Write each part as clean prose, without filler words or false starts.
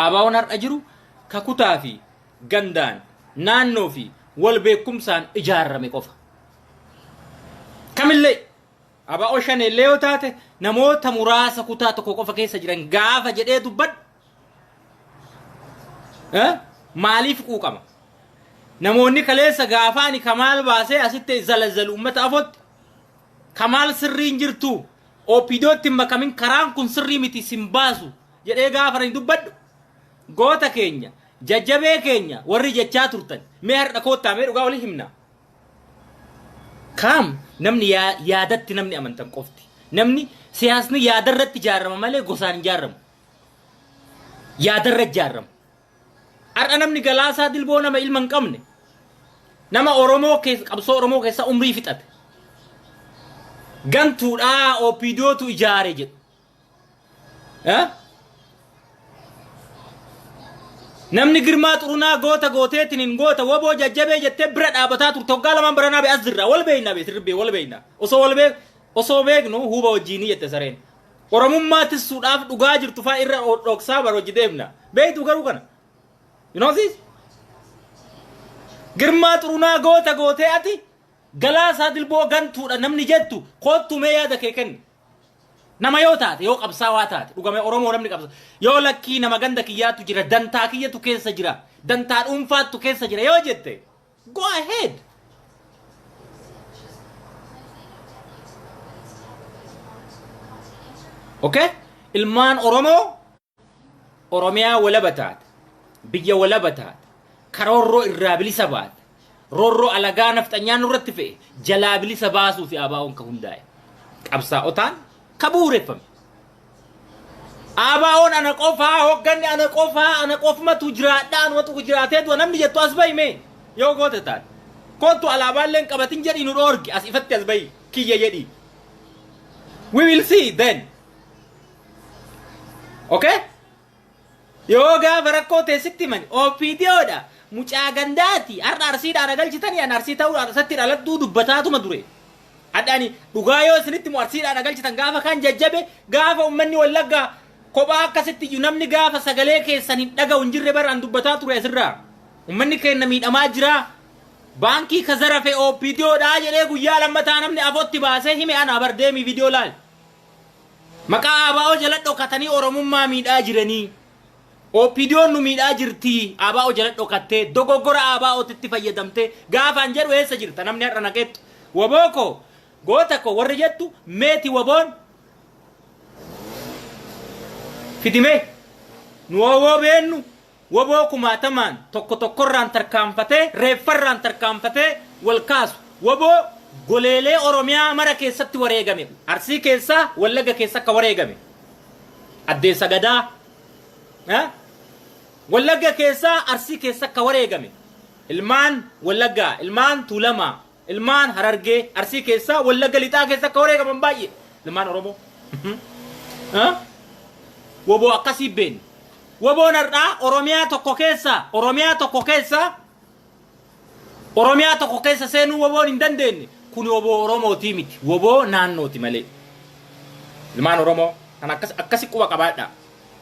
Aabaa'oon har'a jiru kakutaa fi gandaan naannoo fi wal beekumsaan ijaarame qofa. Kamillee Aabaa'oo shanellee yoo taate namoota muraasa kutaa tokko qofa keessa jiran gaafa jedhee dubbadhu maaliif quuqama? Namoonni kaleessa gaafaani Kamaal baasee asitti zalazal ummata afotti Kamaal sirriin jirtu opidootti makamin karaan kun sirrii miti simbaasu jedhee gaafa rin dubbadhu goota keenya jajjabee keenya warri jechaa turtan mee har'a koottaa mee dhugaa walii himna. Kam namni yaadatti namni amantan qofti. Namni siyaasni yaadarratti ijaarama malee gosaan ijaaramu. Yaadarra ijaarama. Har'a namni Galaasaa Dilboo nama ilma hin qabne. Nama Oromoo keessa qabsoo Oromoo keessa umrii fixate. Gantuudhaa opidootu ijaare jedhu. Namni Girmaa Xurunaa goota gooteetiin goota waboo jajjabee jettee bira dhaabataa turte hoggaa lamaan baranaa bee as jirra wal beeynaa bee sirribbee wal beeynaa osoo beeknu huba wajjiinii jette sareen Oromummaa tissuudhaaf dhugaa jirtu faa irra dhoksaa bar hojii deemna beeytu garuu kana you know this Girmaa Xurunaa goota gootee ati Galaasaa Dilboo gantuudha namni jettu koottu mee yaada kee kenni nama yoo taate yoo qabsaawaa taate dhugame Oromoo namni qabsa yoo lakkii nama ganda kiyyaatu jira dantaa kiyyatu keessa jira dantaa dhuunfaatu keessa jira yoo jette go ahead. Okay? Ilmaan Oromoo Oromiyaa walaba taate biyya walaba taate karoorroo irraa bilisa baate roorroo alagaa nafxanyaan irratti fe'e jalaa bilisa baasuu fi Aabaa'oon ka hundaa'e qabsaa'otaan kabuureffame. Aabaa'oon ana qofaa hogganni ana qofmatu jiraadhaan watu jiraatee du'a namni jettu as bahi mee yoo goote taate kootu alaabaalleen qabatin jedhi nu dhoorgi as ifatti as bahi kiyya jedhi. We will see then. Okay? Yoo gaafa rakkoo teessitti mani OPDOdha mucaa gandaati har'a arsiidhaan agalchitanii an arsii ta'uudhaan asatti dhaladhuu dubbataatuma dure. Adani dhugaa yoo isinitti mu arsiidhaan agalchitan gaafa kan jajjabe gaafa ummanni Wallaggaa kophaa akkasitti namni gaafa sagalee keessan hin dhaga'u hin jirre baraan dubbataa ture asirraa ummanni keenya miidhamaa jira baankii kazarafe OPDOdha jedhee guyyaa lammataa namni afotti baasee hime ana bardeemi viidiyoo laal maqaa Aabaa'oo jala dhokatanii Oromummaa miidhaa jiranii OPDOon nu miidhaa jirti Aabaa'oo jala dhokattee dogoggora Aabaa'ootitti fayyadamtee gaafaan jedhu eessa jirta namni har'a naqeettu wabooko goota ko warri jettu meeti waboon fidime nu woboo beennu woboo kumaatamaan tokkorraan tarkaanfatee reeffarraan tarkaanfatee wal kaasu woboo goleelee Oromiyaa mara keessatti wareegame Arsii keessa Wallagga keessa akka wareegame Addeessa Gadaa Wallagga keessa Arsii keessa akka wareegame ilmaan Wallaggaa ilmaan Tuulamaa ilmaan Harargee Arsii keessa Wallagga lixaa keessa akka wareegaman baay'ee ilmaan Oromoo woboo akkasii been woboon har'aa Oromiyaa tokko keessa seenuu woboon hin dandeenye kun woboo Oromooti miti woboo naannooti malee ilmaan Oromoo kan akkasi quba qabaadha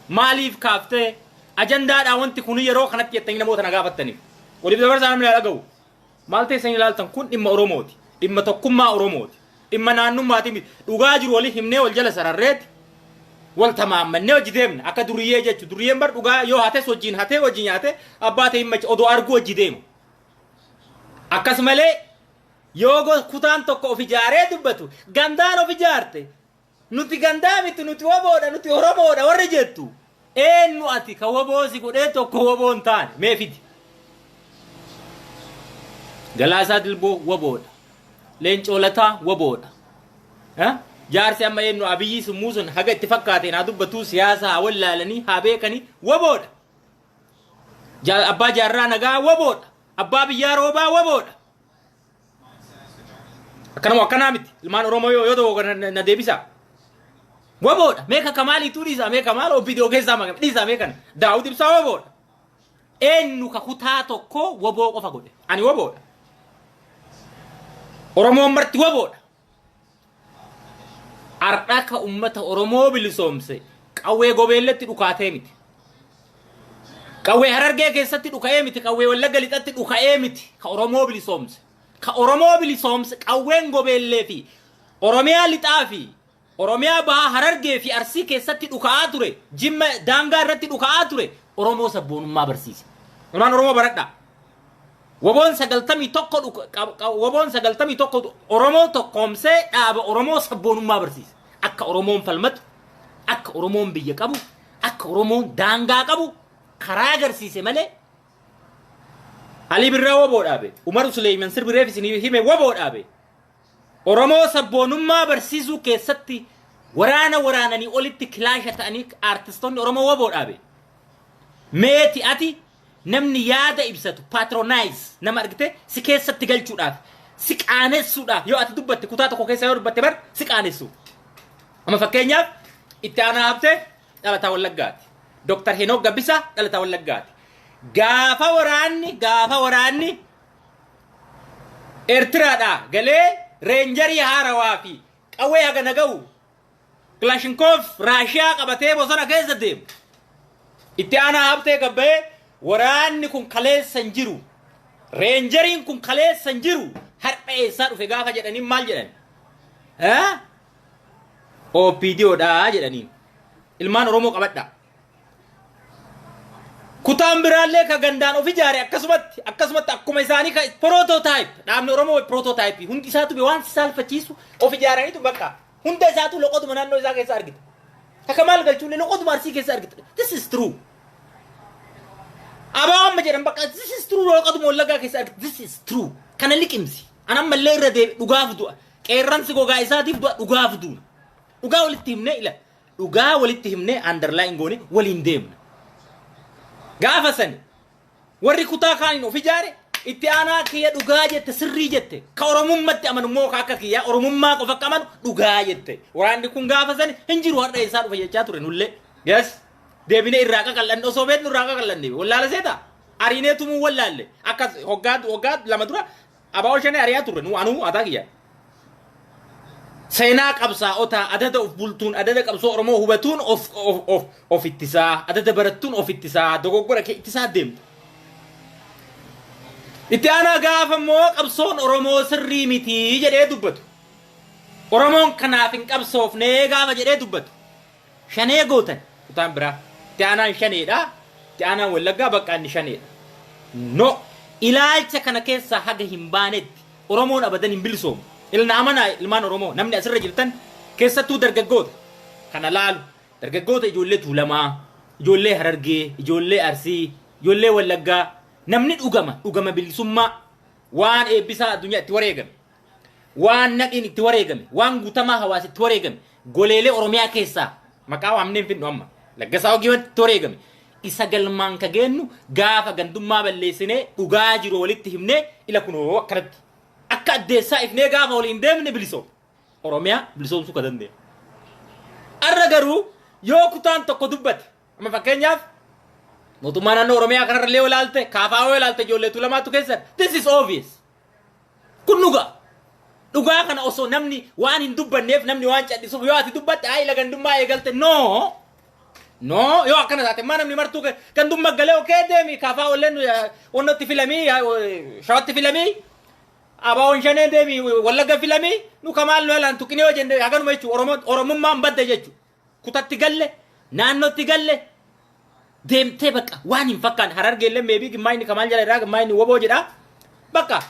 maaliif kaaftee ajandaadhaa wanti kun yeroo kanatti jettanii namoota na gaafattaniif waliif dabarsaa namni dhaga'u maal teessanii ilaaltan kun dhimma Oromooti dhimma tokkummaa Oromooti dhimma naannummaati miti dhugaa jiru walii himnee wal jala sararreeti wal tamaamannee hojii deemna akka duriyyee jechu duriyyeen bar dhugaa yoo hates wajjin hatee wajjin nyaate abbaa ta'e himmachi odoo argu hojii deemu akkas malee yoo kutaan tokko of ijaaree dubbatu gandaan of ijaarte nuti gandaa miti nuti woboodha nuti Oromoodha warri jettu eenyu ati ka woboosi godhee tokko woboon taane mee fidi Galaasaa Dilboo woboodha Leencoo Lataa woboodha jaarsi amma eenyu Abiyyi Summuusun haga itti fakkaateen haa dubbatuu siyaasa haa wallaalanii haa beekanii woboodha abbaa Jaarraa Nagaa woboodha abbaa Biyyaa Roobaa woboodha akkanaa miti ilmaan Oromoo yoo ta'u na deebisa woboodha meeqa Kamaaliituu dhiisaa meeqa maal OPDO keessaa maqam dhiisaa meeqan Daawud Ibsaa woboodha eenyu ka kutaa tokko woboo qofa godhe ani woboodha Oromoon marti woboodha ardaka ummata Oromoo bilisoomse qawwee gobeelletti dhukaatee miti Qawwee Harargee keessatti dhuka'ee miti qawwee Wallagga lixatti dhuka'ee miti ka Oromoo bilisoomse ka Oromoo bilisoomse qawween gobeellee fi Oromiyaa lixaa fi Oromiyaa baha Harargee fi Arsii keessatti dhuka'aa ture Jimma daangaa irratti dhuka'aa ture Oromoo sabboonummaa barsiise ilmaan Oromoo baradhaa Wabon 91 Oromoo tokkoomsee dhaaba Oromoo sabboonummaa barsiise akka Oromoon falmatu akka Oromoon biyya qabu akka Oromoon daangaa qabu karaa agarsiise malee Ali Birraa waboo dhaabe Umar Suleyman Sirbireef isinii hime waboo dhaabe Oromoo sabboonummaa barsiisuu keessatti waraananii olitti kilaasha ta'anii artistoonni Oromoo waboo dhaabe meeti ati namni yaada ibsatu patronize nama argite si keessatti galchuudhaaf si qaanessuudhaaf yoo ati dubbatte kutaa tokko keessa yoo dubbatte bar si qaanessu amma fakkeenyaaf itti aanaa habte dhalataa Wallaggaati Dr. Henok Gabbisa dhalataa Wallaggaati gaafa waraanni Eertiraadha galee reenjarii Haarawaa fi qawwee haga naga'u Kalashnikov Raashiyaa qabatee bosona keessa deemu itti aanaa habte gabbee waraanni kun kaleessan jiru reenjariin kun kaleessan jiru har'a eessaa dhufe gaafa jedhanii maal jedhan OPDO dha jedhanii ilmaan Oromoo qabadha kutaan biraallee ka gandaan of ijaare akkasumatti akkuma isaanii ka prototype dhaabni Oromoo prototype hundi isaatu waan saalfachiisu of ijaaraniitu bakka hunda isaatu loqoduma naannoo isaa keessa argita akka maal galchuun loqoduma Arsii keessa argita this is true Abaan majedhan bakka this is true loqoduma Wallaggaa keessa argita this is true kana liqimsi anan mallee irra deebi dhugaaf du'a qeerransi gogaa isaatiif du'a dhugaaf du'a dhugaa walitti himnee ila dhugaa walitti himnee underline goone waliin deemna gaafa sani warri kutaa kaaniin of ijaare itti aanaa kiyya dhugaa jette sirrii jette ka Oromummatti amanummoo ka akka kiyya Oromummaa qofa qabanu dhugaa jette waraanni kun gaafa sani hin jiru har'a isaa dhufa jechaa ture nullee yes deebine irraa qaqallanne osoo beeknu irraa qaqallanne wallaala seeta ariineetumuu wallaalle akka hoggaa lama dura abaa'oo shanii ari'aa turre nu anuu ataa kiyya seenaa qabsaa'otaa adada of bultuun adada qabsoo Oromoo hubatuun of ittisaa adada barattuun of ittisaa dogoggora kee ittisaa deemtu itti aanaa gaafa immoo qabsoon Oromoo sirrii mitii jedhee dubbatu Oromoon kanaaf hin qabsoofnee gaafa jedhee dubbatu shanee gootan kutaan biraa itti aanaan shaneedha itti aanaan Wallaggaa bakka inni shaneedha no ilaalcha kana keessa haga hin baanetti Oromoon abadan hin bilisoomu ilmaan Oromoo namni asirra jirtan keessattuu dargaggoota kana laalu dargaggoota ijoollee Tuulamaa ijoollee Harargee ijoollee Arsii ijoollee Wallaggaa namni dhugama bilisummaa waan eebbisaa addunyaa itti wareegame waan naqiin itti wareegame waan guutamaa hawaasa itti wareegame goleelee Oromiyaa keessaa maqaa waamneen finnu amma Laggasaa Ogiiwwan itti wareegame isa galmaan ka geennu gaafa gandummaa balleessinee dhugaa jiru walitti himnee ila kunoo akkanatti akka addeessaa ifnee gaafa waliin deemne bilisoom Oromiyaa bilisoomsuu ka danda'e arra garuu yoo kutaan tokko dubbate amma fakkeenyaaf mootummaa naannoo Oromiyaa kanarra walaalte kaafaa walaalte ijoollee Tuulamaatu keessa this is obvious kun dhugaa kana osoo namni waan hin dubbanneef namni waan cadhisuuf yoo ati dubbatte ay la gandummaa eegalte no yoo akkana taate maa namni martuu gandummaa galee okee deemi kaafaa walleen onnotti filamii shawatti filamii abaa'oon shanee deemi Wallagga filamii nu kamaal nu elaan tuqinee hojjenne haganuma jechuun Oromummaan badde jechuun kutatti galle naannootti galle deemtee bakka waan hin fakkaan Harargeellee meebii gimmaayini kamaal jala irraa gimmaayini woboo jedha bakka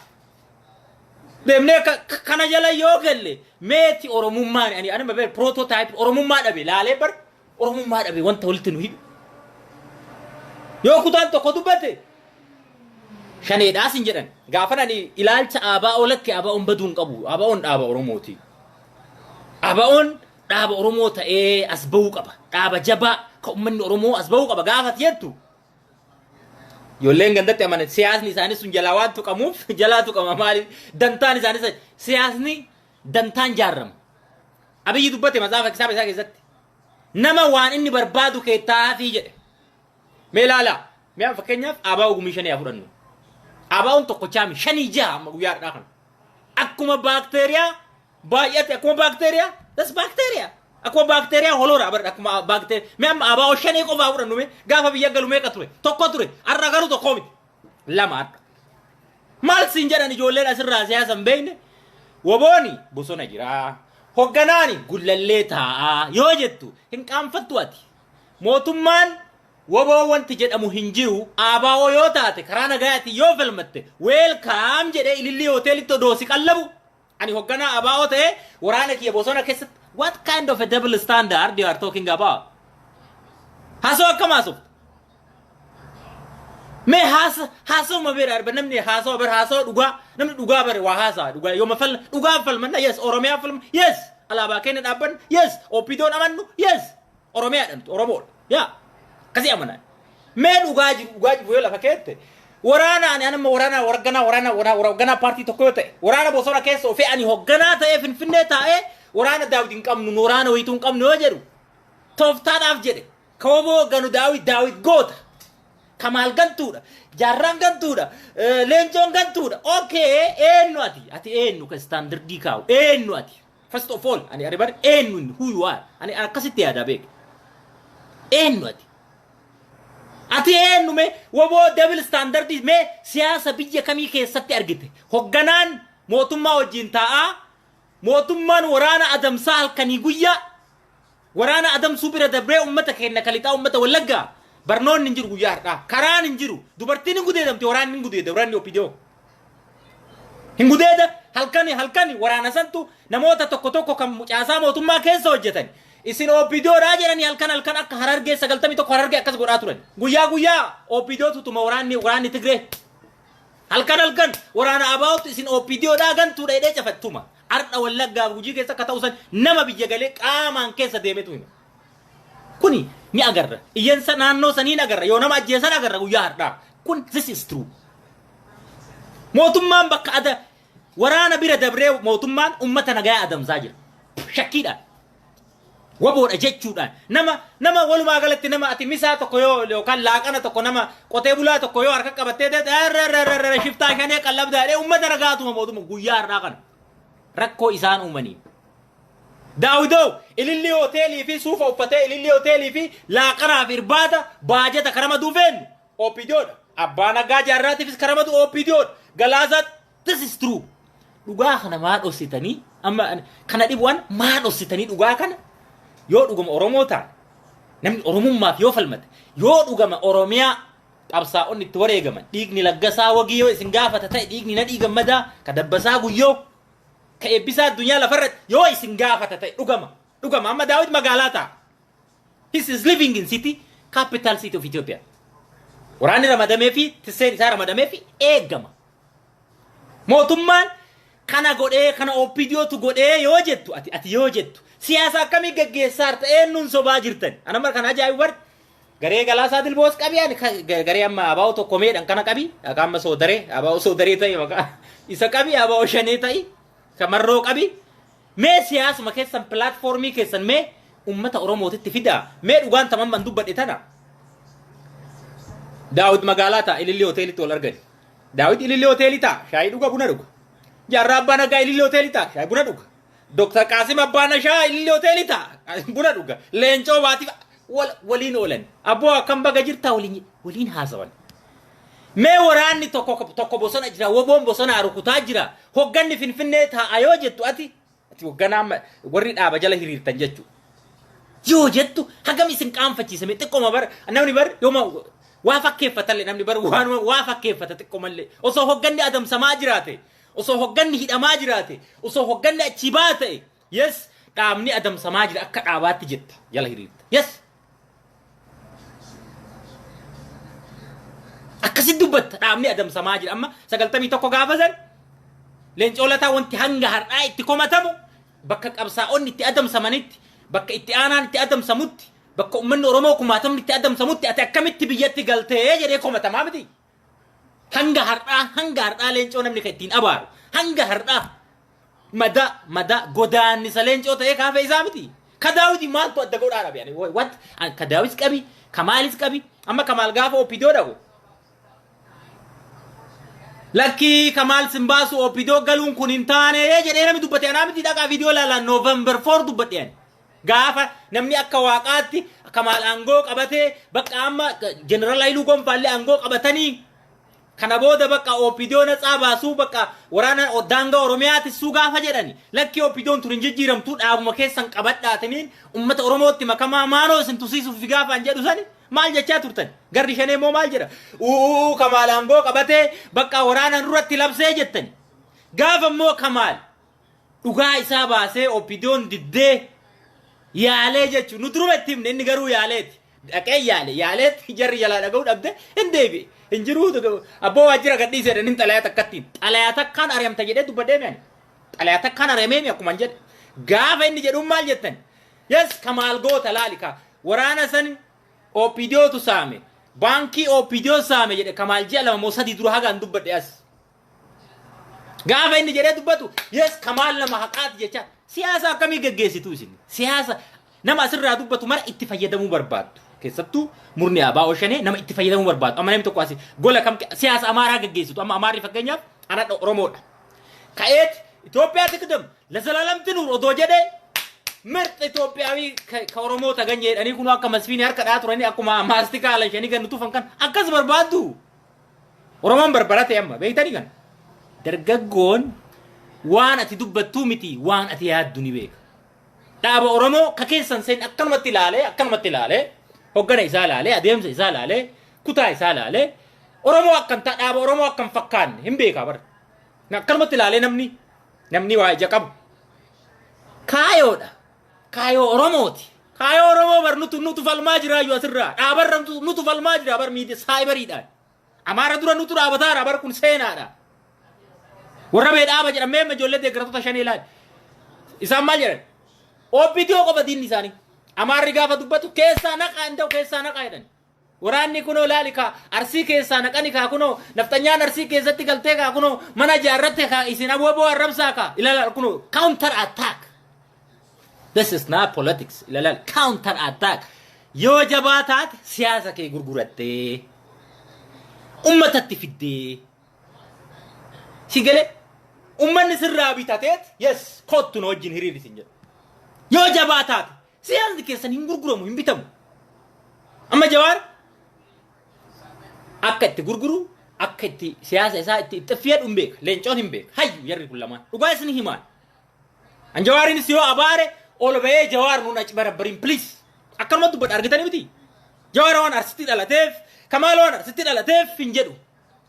deemnee kana jala yoo galle meeti Oromummaan ani anuma beer prototype Oromummaa dhabe laalee bar Oromummaa dhabe wanta walitti nu hidhu yoo kutaan tokko dubbate shaneedhaas hin jedhan gaafa ani ilaalcha abaa'oo lakke abaa'oon baduun qabu abaa'oon dhaaba Oromooti abaa'oon dhaaba Oromoo ta'ee as bahuu qaba dhaaba jabaa ka ummanni Oromoo as bahuu qaba gaafat jettu ijoolleen gandatti amanan siyaasni isaanii sun jalaa waan tuqamuuf jalaa tuqama maaliif dantaan isaanii siyaasni dantaan jaarrama Abiyyi dubbate mazaafa kitaaba isaa keessatti nama waan inni barbaadu keettaafii jedhe mee ilaala mee fakkeenyaaf abaa'oo gumii shanii fudhannu abaa'oon tokko chaami shanii jaha amma guyyaadhaa kana akkuma baakteeriyaa baay'ate akkuma baakteeriyaa das baakteeriyaa Akkuma baakteeriyaa holoora bar akkuma baakteeriyaa mee amma abaa shanee qofaa fudhannu mee gaafa biyya galu meeqa ture tokko ture har'a garuu tokko miti lama har'a maal siin jedhan ijoolleen asirraa siyaasan beekne wobooni bosona jira hogganaani gullallee taa'aa yoo jettu hin qaanfattu ati mootummaan woboo wanti jedhamu hin jiru abaa'oo yoo taate karaa nagayaati yoo falmatte weelkaam jedhee ilillii hoteelitti doosi qallabu ani hogganaa abaa'oo ta'e waraana kiyya bosona keessatti what kind of a double standard you are talking about haso akkamaasuuf me haso mabira arba namni haso bar haso duga namni duga bar wa hasa duga yo mafal duga falmanna yes oromia film yes alaba kene dabban yes opidon amannu yes oromia dan oromo ya kasi amana me dugaji yo la fakete warana ani anama warana party tokko yote warana bosona kesso fe ani hoggana ta'e finfinne ta'e warana daawidin qabnu norana waytun qabnu yo jedhu toftaadhaaf jedhe kawobo ganu daawid goota kamal gantuudha jarran gantuudha leencoon gantuudha okay eenyu ati eenyu ka standardi kaaw eenyu ati first of all ani aribar eenyu who you are ani akkasitti yaada beek eenyu ati eenyu me wobo double standard me siyaasa biyya kamii keessatti argite hogganaan mootummaa wajjin taa'a mootummaan waraana adamsaa halkanii guyyaa waraana adamsuu bira dabree ummata keenya kalitaa ummata wallaggaa barnoonni hin jiru guyyaa har'aa karaan hin jiru dubartiin hin gudeedamte waraanni hin gudeeda waraanni opidoo hin gudeeda halkani waraana santu namoota tokko kan mucaasaa mootummaa keessa hojjetan isin opidoo raa jedhani halkan akka harargee 91 harargee akkas godhaa turan guyyaa opidoo tutuma waraanni Tigree halkan waraana abaawtu isin opidoo daa gantuu dheedhee cafattuma arda wallaggaa gujii keessa akka ta'usan nama biyya galee qaamaan keessa deemetu hima kuni ni agarra iyyansa naannoo saniin agarra yoo nama ajjeesan agarra guyyaa har'aa kun this is true mootummaan bakka ada waraana bira dabree mootummaan ummata nagaa adamsaa jira shakkiidhaan waboodha jechuudhaan nama walumaa galatti nama ati misaa tokko yoo yookaan laaqana tokko nama qotee bulaa tokko yoo harka qabattee deetaa shiftaa shanee qallabdaadhee ummata nagaatuma mootummaa guyyaa har'aa kana rakkoo isaan uumanii Daawidoo ililli hoteelii fi suufa uffatee ililli hoteelii fi laaqanaa fi irbaata baajata karama duufeen opidiyoodha abbaan nagaa jaarraatiifis karamatu opidiyoodha galaasaa this is true dhugaa kana maa dhossitanii amma kana dhibuwan maa dhossitanii dhugaa kana yoo dhugama oromoo ta'a namni oromummaaf yoo falmate yoo dhugama oromiyaa qabsaa'onni itti wareegaman dhiigni laggasaa wagii yoo isin gaafata ta'e dhiigni na dhiigammadaa ka dabbasaa guyyoo ka eebbisaa addunyaa lafarratti yoo isin gaafata ta'e dhugama amma daawit magaalaa ta'a he is living in city capital city of Ethiopia waraanni ramadamee fi tisseen isaa ramadamee fi eegama mootummaan kana godhee kana opidiyootu godhee yoo jettu ati yoo jettu siyaasa akkamii gaggeessaar ta'ee nun sobaa jirtan anamar kana ajaa'ibu bar garee galaasaa dilboos qabi ani garee amma abaa'u tokko meedhan kana qabi amma soodaree abaa'u soodaree ta'e maqaa isa qabi abaa'u shanee ta'e kamarroo qabi mee siyaasuma keessan platformii keessan mee ummata oromootitti fidaa mee dhugaan tamamman dubbadhe tana daawit magaalaa ta'a ililli hoteelitti wal argani daawit ililli hoteelii ta'a shaayii dhuga buna dhuga jaarraa abbaa nagaa ililli hoteelii ta'a shaayii buna dhuga Dr. Qasim Abbana Shah ililli hoteelii ta'a buna dhuga leencoo baatiif waliin oolan abboo akkam baga jirtaa waliin haasawan mee waraanni tokko bosona jira woboon bosona rukutaa jira hogganni finfinnee ta'a yoo jettu ati hogganaa warri dhaaba jala hiriirtan jechuudha yoo jettu hagam isin qaanfachiisame xiqqooma bar namni bar yooma waa fakkeeffatalle namni bar waa fakkeeffata xiqqoomallee osoo hogganni adamsamaa jiraate osoo hogganni hidhamaa jiraate osoo hogganni achi baate yes dhaabni adamsamaa jira akka dhaabaatti jetta jala hiriirta yes akkasi dubbatta dhaabni adamsamaa jira amma 91 gaafasan leencoolataa wanti hanga har'aa itti komatamu bakka qabsaa'onni itti adamsamanitti bakka itti aanaan itti adamsamutti bakka ummanni oromoo kumaatamni itti adamsamutti ati akkamitti biyyatti galtee jedhee komatamaa miti hanga har'aa leencoo namni kan ittiin abaaru hanga har'aa mada godaannisa leencoo ta'ee kaafe isaa miti kadaawiti maaltu adda godhaadha beeyani what kadaawis qabi kamaalis qabi amma kamaal gaafa opidoo dhabu Lucky Kamal Simbasu opidoo galuun kun hin taane jedhee namni dubbate anaa miti dhaqaa viidiyoo laalaan November 4 dubbadheen gaafa namni akka waaqaatti kamaal aangoo qabatee bakka amma general Hailuu Gonfaallee aangoo qabatanii kana booda bakka OPDO na baasuu bakka waraana daangaa Oromiyaatti suu gaafa jedhani lakki OPDOon turin jijjiiramtuu dhaabuma keessan qabadhaataniin ummata Oromootti makamaa maanoo isin tusiisuuf gaafaan jedhu sani maal jechaa turtan garri shanee moo maal jedha kamaal aangoo qabatee bakka waraana duratti labsee jettani gaafa immoo kamaal dhugaa isaa baasee OPDOon diddee yaalee jechuun nu duruma itti himne inni garuu yaaleeti dhaqee yaaleeti jarri jalaa dhaga'uu dhabde hin deebi'e hin jiru abboo waajjira gadhiisee jedhaniin xalayaa takkattiin xalayaa takkaan ari'amta jedhee dubbadhee mi'ani xalayaa takkaan ari'amee mi akkuma jedhe gaafa inni jedhuun maal jettan yes kamaal goota laalika waraana san OPDOtu saame baankii OPDO saame jedhe kamaal ji'a lama moo sadii dura hagaan dubbadhe as gaafa inni jedhee dubbatu yes kamaal nama haqaati jecha siyaasa akkamii geggeessitu isin siyaasa nama asirraa dubbatu mara itti fayyadamuu barbaaddu keessattuu murni abaa oshanee nama itti fayyadamuu barbaadu amma namni tokko asi gola kam siyaasa amaaraa geggeessitu amma amaarri fakkeenyaaf ana Oromoodha ka'eet Itoophiyaatti qidam lazalaalamti nuur odoo jedhee ምርጥ ኢትዮጵያዊ ከኦሮሞ ተገኘ እኔ ኩኑ አከ መስፊን ያርከ ዳቱረኒ አኩማ ማስቲካ አለሽኒ ገንቱ ፈንከን አከስ በርባዱ ኦሮሞን በርበራተ ያማ በይተኒ ገን ደርገጎን ዋን አቲ ዱበቱ ሚቲ ዋን አቲ ያዱኒ ቤክ ዳባ ኦሮሞ ከከሰን ሰን አከንመት ላለ ሆገነ ይሳላለ አደምሰ ይሳላለ ኩታ ይሳላለ ኦሮሞ አከንታ ዳባ ኦሮሞ አከን ፈካን ህምቤካ በር አከንመት ላለ ነምኒ ዋይ ጀቀብ ካዮዳ ካዮ ኦሮሞቲ ካዮ ኦሮሞ በር ኑቱ ፈልማጅራ ዩ አስራ ዳበረም ኑቱ ፈልማጅራ በር ሚዲ ሳይበሪዳ አማራ ዱረ ኑቱ ዳበታራ በር ኩን ሴናዳ ወረበ ዳባ ጀረመ መጆለ ደግረቱ ተሸኔላ ኢሳማል ጀረ ኦፒዲዮ ቆበዲን ኢሳኒ አማሪ ጋፈ ዱበቱ ኬሳ ነቃ እንደው ኬሳ ነቃ አይደን ወራኒ ኩኖ ላሊካ አርሲ ኬሳ ነቀኒ ካ ኩኖ ነፍጠኛን አርሲ ኬሰቲ ገልቴ ካ ኩኖ መና ጃረተ ካ ኢሲና ወቦ አረብሳ ካ ኢላላ ኩኖ ካውንተር አታክ This is not politics. Ilal counter attack. Yo jabatat siyasa ke gurguratte. Ummatatti fidde. Sigale ummanni sirra bitatet yes kottu no wajjin hiriri sinje. Yo jabatat siyasa ke san hingurguramu himbitamu. Amma jawar akkatti gurguru akkatti siyasa isa itti xifiyad umbek lencon himbek hayyu yarri kullaman. Uga isni himan. Anjawarin siyo abare all of a jawar no nach barabarin please akkalma dubbat argitani miti jawar wan arsiti dalatef kamal wan arsiti dalatef finjedu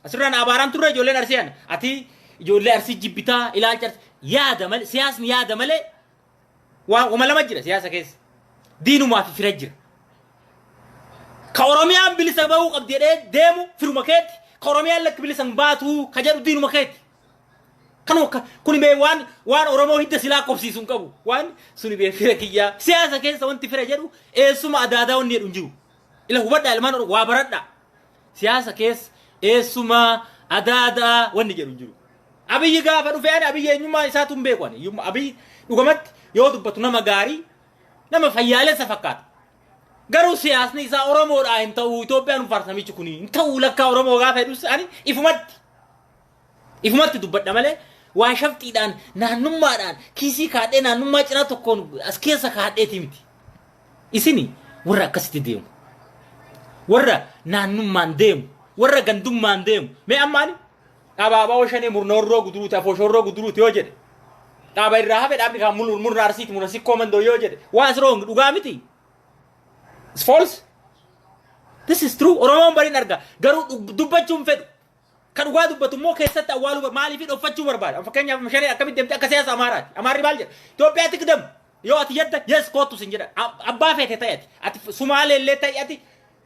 asran abaran turre jolen arsian ati jolle arsi jibita ilal char yaada mal siyasni yaada male wa umala majira siyasa kes dinu ma fi firajir ka oromiya bilisa bawu qabdi demu firmaket ka oromiya lak bilisan batu kajaru dinu maket kanu kuni be wan oromo hidda sila kopsi sun kabu wan suni be fira kiya siyasa ke sa wanti fira jedu esuma adada wonni dunjiru ila hubada alman wa baradda siyasa kes esuma adada wonni jedu dunjiru abiy ga fa du feani abiy nyuma isa tumbe kwani yum abiy dugamat yo dubbatu nama gari nama fayale safakat garu siyasni isa oromo da inta Ethiopia nu farsami chukuni inta ulaka oromo ga fa du ani ifumatti dubbadda male waa shaftiidhaan naannummaadhaan kiisii kaadhee naannummaa cina tokkoon as keessa kaadheeti miti isini warra akkasitti deemu warra naannummaan deemu warra gandummaan deemu mee ammaani dhaabaa oshanii murnoorroo guduruuti afooshorroo guduruuti yoo jedhe dhaaba irraa hafe dhaabni kaan murna arsiiti murna sikkoo mandoo yoo jedhe waa asiroo dhugaa miti it's false this is true oromoon bariin arga garuu dubbachuun fedhu kan ugaa dubbatu moo keessatti awwaalu maaliif dhofachuu barbaada fakkeenyaaf mashari akkamitti deemte akka siyaasa amaaraati amaarri maal jedha Itoophiyaatti qidam yoo ati yadda yes kootu sin jedha abbaa feete ta'ati ati Sumaalee illee ta'i ati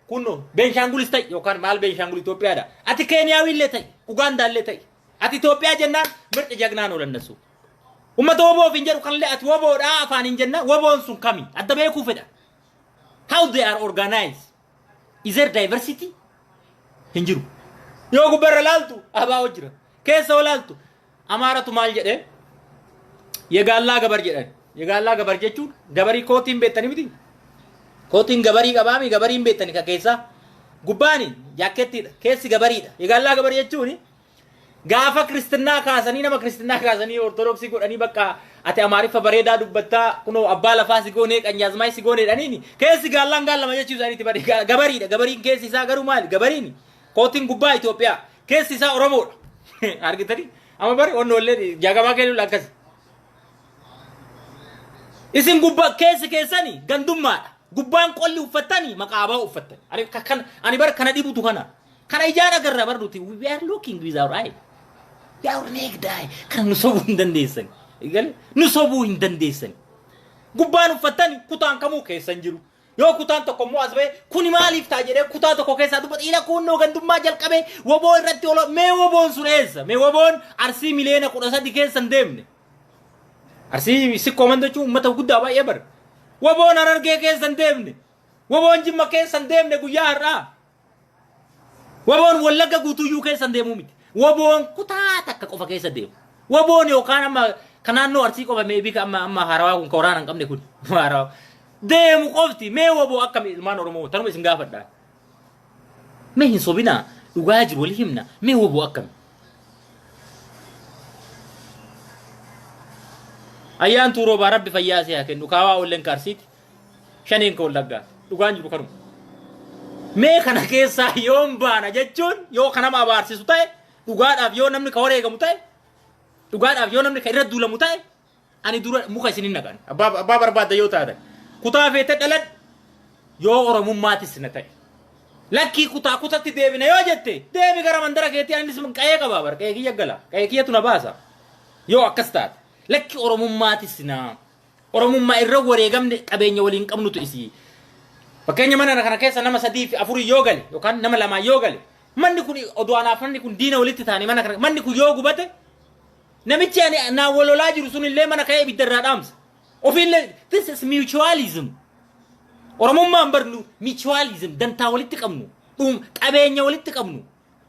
kunno Beenshaangulis ta'i yookaan maal Beenshaangul Itoophiyaadha ati Keeniyaawii illee ta'i Ugaandaa illee ta'i ati Itoophiyaa jennaan mirti jagnaan olannasu ummata woboof hin jedhu kanillee ati woboodhaa afaan hin jenna woboon sun kami adda beekuu fedha how they are organized is there diversity hin jiru yo gubarra laltu aba wajira kesa walaltu amaratu mal jede yegalla gabar jedan yegalla gabar jechu gabari kotin betani miti kotin gabari qabami gabari betani ka kesa gubani jaketti kesi gabari da yegalla gabar jechu ni gafa kristina kaasani nama kristina kaasani orthodoxi godani bakka ati amaarifa bareedaa dubbattaa kunoo abbaa lafaa si goonee qanyaazmaa si goonee dhaniini keessi gaallaan gaallama jechuun isaaniitti bade gabariidha gabariin keessi isaa garuu maali gabariin kootiin gubbaa Itoophiyaa keessi isaa Oromoodha argitanii amma bari onnollee jagamaa keeluu akkas isin gubbaa keessi keessanii gandummaadha gubbaan qolli uffatanii maqaabaa uffatanii ani bar kana dhibutu kana ijaan agarra barduuti we are looking with our eye we are naked eye kan nu sobuu hin dandeessan egal nu sobuu hin dandeessan gubbaan uffatanii kutaan kamuu keessan jiru yoo kutaan tokko immoo asbee kuni maaliif taa jedhee kutaa tokko keessaa dubbata ila kunnoo gandummaa jalqabee woboo irratti olo mee woboon sun eessa mee woboon Arsii miliyoona 13 keessan deemne Arsii si komandachu ummata guddaa baay'ee bar woboon Harargee keessan deemne woboon Jimma keessan deemne guyyaa har'aa woboon Wallagga guutuyyuu keessan deemuu miti woboon kutaa takka qofa keessa deemu woboon yookaan amma kanaannoo Arsii qofa meebii amma Harawaa kun kooraan qabne kun Harawaa deemu qofti mee woboo akkam ilmaan Oromoo tanuma isin gaafadhaa mee hin sobina dhugaa jiru wali himna mee woboo akkam ayyaan tuuroo baa rabbi fayyaasee haa kennu kaawaa olleen Arsiiti shaneen ka Wallaggaa dhugaan jiru kanuma mee kana keessaa yoon baana jechuun yoo kanama abaarsisu ta'e dhugaadhaaf yoo namni ka wareegamu ta'e dhugaadhaaf yoo namni ka irra duulamu ta'e ani dura muka isinin naqan abbaa barbaadda yoo taatan kutaa feete dhalad yoo Oromummaatis na ta'e lakki kutatti deebina yoo jette deebi gara mandara keetii anis qa'ee qabaa bar qa'ee kiyya gala qa'ee kiyyatu na baasa yoo akkas taate lakki Oromummaatis na Oromummaa irra wareegamne qabeenya waliin qabnutu isii fakkeenya mana kana keessa nama 3 fi 4 yoo gale yookaan nama 2 yoo gale manni kun oduanaaf manni kun diina walitti taani mana kana manni kun yoo gubate namichi ani na wololaa jiru sunillee mana ka'ee biddarraa dhaamsa ofillee this is mutualism Oromummaan barnu mutualism dantaa walitti qabnu qabeenya walitti qabnu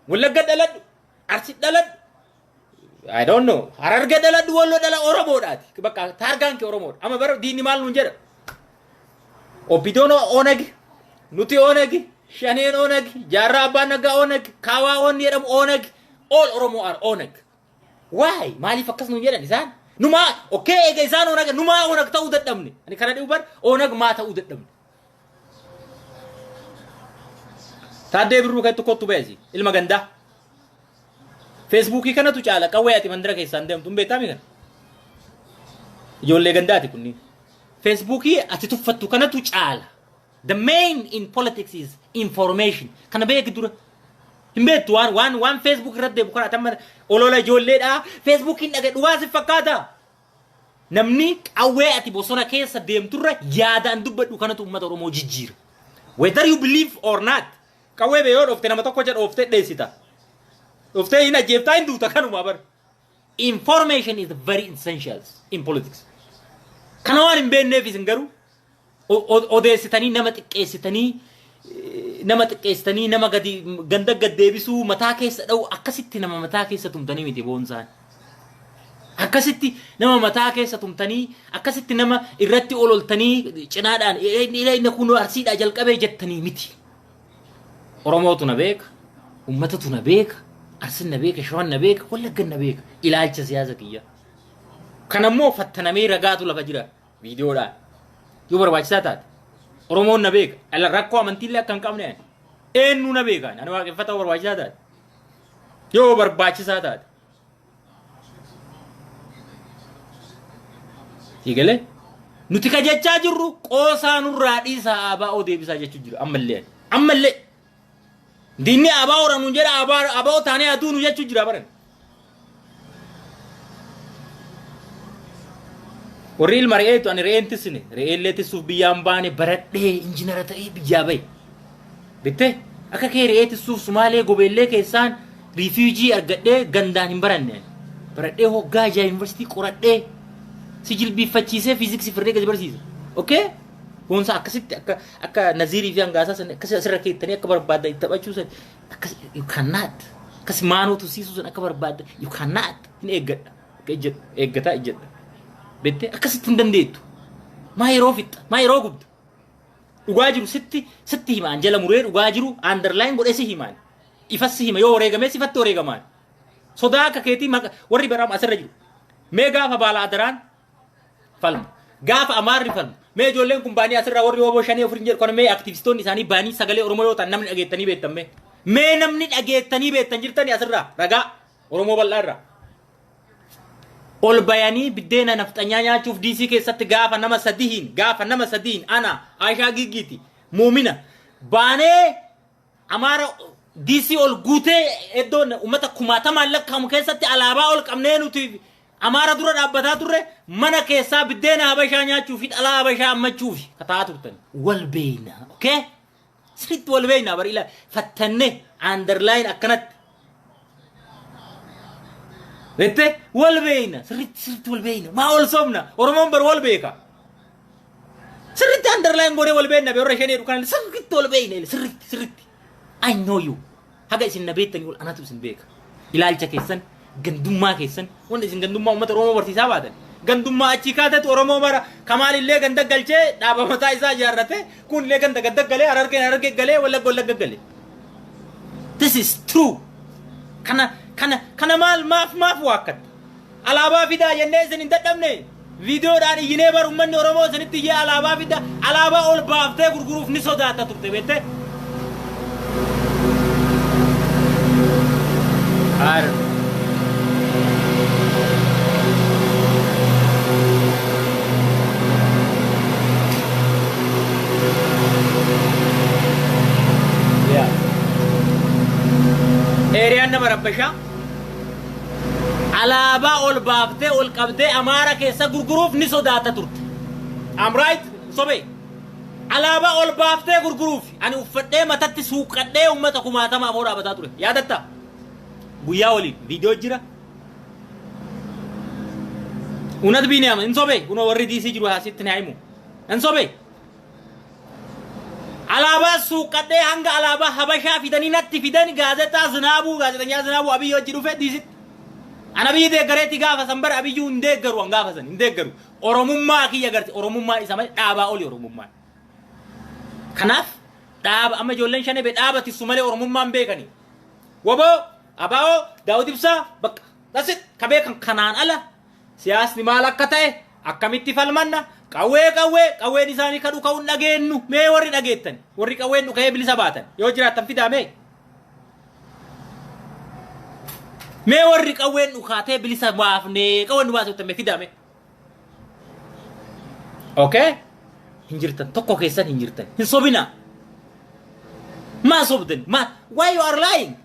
Wallagga dhaladhu Arsii dhaladhu I don't know Hararge dhaladhu Walloo dhala Oromoodhaati bakka taargaan kee Oromoodha amma bara diinni maal nuun jedha Obidono Oneg nuti Oneg shaneen Oneg jaarraa abbaan nagaa Oneg kaawaa onni jedhamu Oneg all Oromo are Oneg why maaliif akkas nuun jedhan isaan numa okay ega isaan Oneg numa Oneg ta'uu dadhabne ani kana dhibu bar Oneg maa ta'uu dadhabne taadee birruu kan tokkotu beesi ilma gandaa Facebookii kanatu caala qawweeti mandira keessaan deemtu beektaa miidhan ijoollee gandaati kunniin Facebookii ati tuffattu kanatu caala the main in politics is information kana beeki dura himbeetu waan Facebook irratti deemu kana tamma olola ijoolleedha Facebookiin dhage dhugaasi fakkaata namni qawwee ati bosona keessa deemturra yaadaan dubbadhu kanatu ummata Oromoo jijjiira whether you believe or not qawwee be yoo dhofte nama tokko jedha dhofte dheessita dhofte ina jeeftaa hin duuta kanuma bar information is very essential in politics kana waan hin beekneef isin garuu odeessitanii nama xiqqeessitanii nama gadi ganda gaddeebisuu mataa keessa dha'u akkasitti nama mataa keessa tumtanii miti boonsaan akkasitti nama mataa keessa tumtanii akkasitti nama irratti ololtanii cinaadhaan ila kun Arsiidhaa jalqabee jettanii miti Oromootu na beeka ummatatu na beeka Arsiin na beeka Shawaan na beeka Wallaggan na beeka ilaalcha siyaasa kiyya kanammoo fattanamee ragaatu lafa jira viidiyoodhaan yoo barbaachisaa taate Oromoon na beeka ala rakkoo amantiillee akka hin qabne eenyu na beeka ani waaqeffata barbaachisaa taate yoo barbaachisaa taate Sigale nuti ka jechaa jirru qoosaa nurraa dhiisaa ABO deebisaa jechuu jira ammallee diinni ABO oranuun jedha ABO taanee aduu nu jechuu jira baran warri ilma re'eetu ani re'eentisne re'eellee tisuuf biyyaan baane baradhee injiinara ta'ee biyyaa bahe bitte akka kee re'ee tisuuf Sumaalee gobeellee keessaan refugee argadhee gandaan hin baranne baradhee hoggaa jaa university qoradhee sijil bifachiisee physics firree gadi barsiisa okay boonsa akkasitti akka Nazirii fi Angaasaa san akkasi asirra keettanii akka barbaadda itti taphachuu san akkas you cannot akkas maanootu siisu san akka barbaadda you cannot hin eeggadha eeggataa ejjedha bitte akkasitti hin dandeettu maa yeroo gubda dhugaa jiru sitti himaan jala muree dhugaa jiru underline godhee si himaan ifassi hima yoo wareegamee sifatti wareegamaan sodaa akka keetii warri baraam asirra jiru mee gaafa baala adaraan falma gaafa amaarri falma mee ijoolleen kun baanii asirraa warri obbo Shanee ofiin jedhu kana mee aktivistoonni isaanii baanii sagalee Oromoo yoo ta'an namni dhageettanii beektan mee namni dhageettanii beektan jirtanii asirraa ragaa Oromoo bal'aa irraa ol bayanii biddeena nafxanyaa nyaachuuf DC keessatti gaafa nama sadiin ana Aishaa Giggiti muumina baanee amaara DC ol guutee eddoon ummata kumaatamaan lakkaa'amu keessatti alaabaa ol qabnee nuti amaara dura dhaabbataa turre mana keessaa biddeena habashaa nyaachuuf dhalaa habashaa ammachuuf kataa turtan wal beeyna okay sirriitti wal beeyna bari ila fattanne underline akkanatti wette wal beeyna sirriitti wal beeyna maa ol somna Oromoon bar wal beeka sirriitti underline godee wal beeyna be warra Shanee dhukan sirriitti wal beeyna sirriitti I know you haga isin nabeettani wal anatu isin beeka ilaalcha keessan gandummaa keessan wanda isin gandummaa ummata Oromoo barsiisaa baatan gandummaa achi kaatatu Oromoo mara Kamaal illee ganda galchee dhaaba mataa isaa ijaarrate kun illee ganda galee Harargee galee Wallagga galee this is true kana maal maaf waakkat alaabaa fidaa jennee isin hin dadhabne videoodhaan iyyinee bar ummanni Oromoo isinitti iyyee alaabaa fidaa alaabaa ol baaftee gurguruuf ni sodaata turte beekte Eriyaan nama rabbashaa alaabaa ol baaftee ol qabdee amaara keessa gurguruuf ni sodaata turte I'm right sobe alaabaa ol baaftee gurguruuf ani uffadhee matatti suuqadhee ummata kumaatama ammoo dhaabataa ture yaadatta guyyaa waliin viidiyoo jira unat biiniyama insobe uno warri DC jiru haasitti ni haimu insobe alaabaa suuqadhee hanga alaabaa habashaa fidanii natti fidanii gaazexanyaa Zinaabu Abiyyi wajji dhufe DC ana biyyi deeggareetti gaafa sanbar Abiyyuu hin deeggaru an gaafa san hin deeggaru Oromummaa kiyya garti Oromummaa isa malee dhaabaa oli Oromummaa kanaaf dhaaba amma ijoolleen Shanee be dhaabati su malee Oromummaan beekani waboo abao Daawud Ibsaa bakka dasit kabee kanaan ala siyaasni maal akka ta'e akkamitti falmanna qawween isaanii kadhu ka'uun dhageennu mee warri dhageettan warri qawween dhukee bilisa baatan yoo jiraattan fidaame mee warri qawween dhukaatee bilisa baafne qawween baasuutan mee fidaame okay hinjirtan tokko keessan hinjirtan hin sobina ma sobden ma why you are lying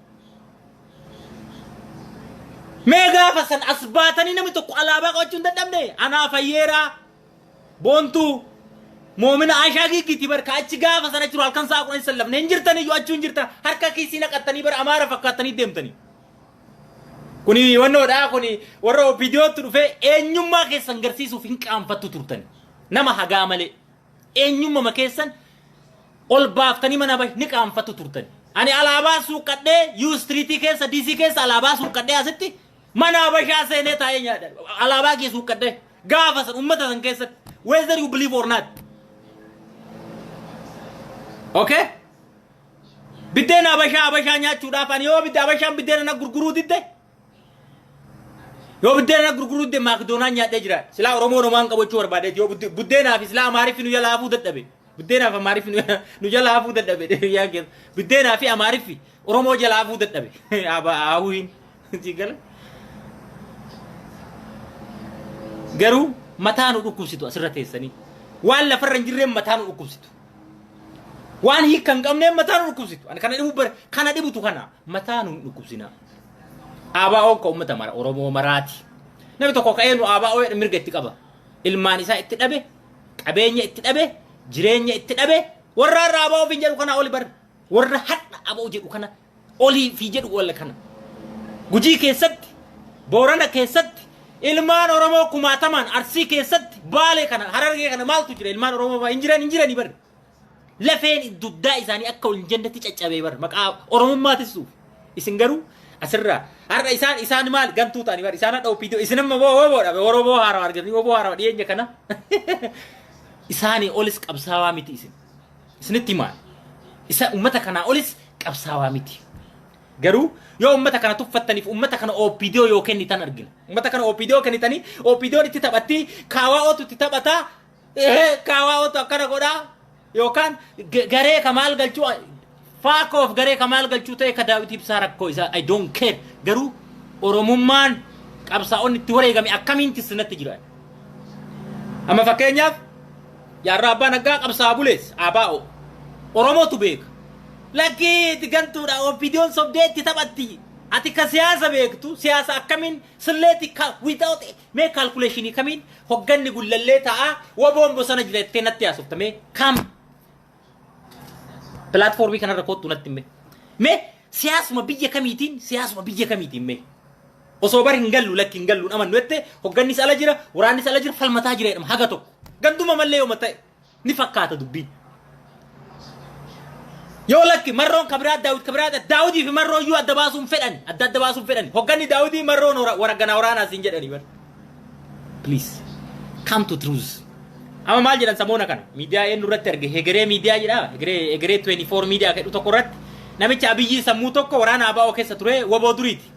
mega fasan asbatani nami tokko alaabaa qabachuun dadhabne ana fayyeeraa bontu muumina Aishaa Giggiti barka achi gaafa sana jiru halkan saa kun sallamne hinjirtani yu achuun jirta harka kiisii naqattanii bar amaara fakkaatanii deemtanii kuni wannoodha kuni warra video tu dhufe eenyummaa keessan garsiisuuf hin qaanfattu turtani nama hagaa malee eenyummaa keessan ol baaftanii mana bash ni qaanfattu turtani ani alaabaa suuqadhee U Street keessa DC keessa alaabaa suuqadhee asitti mana bashaa seenee taa'ee nyaadha alaabaa kee suuqadhee gaafa san ummata san keessatti whether you believe or not okay biddeena bashaa nyaachuudhaaf ani yoo biddeena na gurguruu didde yoo biddeena na gurguruu didde maakdoonaa nyaadhee jira silaa Oromoo nomaan qabachuu barbaadeet yoo buddeenaa fi silaa Amaariif nu jalaa hafuu dadhabe buddeenaa fi Amaariif nu jalaa hafuu dadhabe buddeenaa fi Amaariif Oromoo jalaa hafuu dadhabe ahuun tigala garuu mataa nu dhukkubsitu asirra teessanii waan lafarra hin jirreen mataa nu dhukkubsitu waan hiikan qabnee mataa nu dhukkubsitu ani kana dhibutu kana mataa nu dhukkubsina ABO ko ummata mara Oromoo maraati namni tokko ka'ee nu ABO mirga itti qaba ilmaan isaa itti dhabe qabeenya itti dhabe jireenya itti dhabe warra ABO fi jedhu kana oli bar warra hadha ABO jedhu kana oli fi jedhu wala kana Gujii keessatti Boorana keessatti ilmaan Oromoo kumaataman Arsii keessatti Baalee kana Harargee kana maaltu jira ilmaan Oromoo injirani bar lafeen duddaa isaanii akka ol jannatti caccabee bar maqaa Oromummaatisu isin garuu asirra har'a isaan maal gantuu ta'ani bar isaan dha'u video isinamma boodha Oromoo haara arganii haara dhiyeenya kana isaanii olis qabsaawaa miti isinitti maal isa ummata kana olis qabsaawaa miti garuu yoo ummata kana tuffattaniif ummata kana OPDO yoo kennitan argina ummata kana OPDO kennitanii OPDO itti taphatti kaawwaa'ootu itti taphataa kaawwaa'ootu akkana godhaa yookaan garee kamaal galchuu fuck off garee kamaal galchuu ta'e ka Daawit Ibsaa rakkoo isaa I don't care garuu oromummaan qabsaa'onni itti wareegame akkamiin tisnatti jira amma fakkeenyaaf jaarraa abbaa nagaa qabsaa bulees abaa'o oromootu beeka lakki gantuudha OPDO'n sobdeetti taphatti ati ka siyaasa beektu siyaasa akkamiin silleetti without mee calculation kamiin hogganni gullallee ta'a waboon bosona jirettee natti haasoftamee kam platformii kanarra kootu natti mee siyaasuma biyya kamiitiin mee osoo bar hin gallu lakki hin gallu amannu ette hoggannis ala jira waraannis ala jira falmataa jira jedhama haga tokko ganduma mallee yoo ta'e ni fakkaata dubbiin yoo lakki marroon kabiraa Daawudii fi marroon yoo adda baasuun fedhan hogganni Daawudii marroon waraggana waraanaa siin jedhani bar please come to truth amma maal jedhan samoona kana miidiyaa eenyu irratti arge hegeree miidiyaa jedha hegeree 24 miidiyaa kedhu tokko irratti namicha Abiyyi sammuu tokko waraana abaa'oo keessa ture waboo duriiti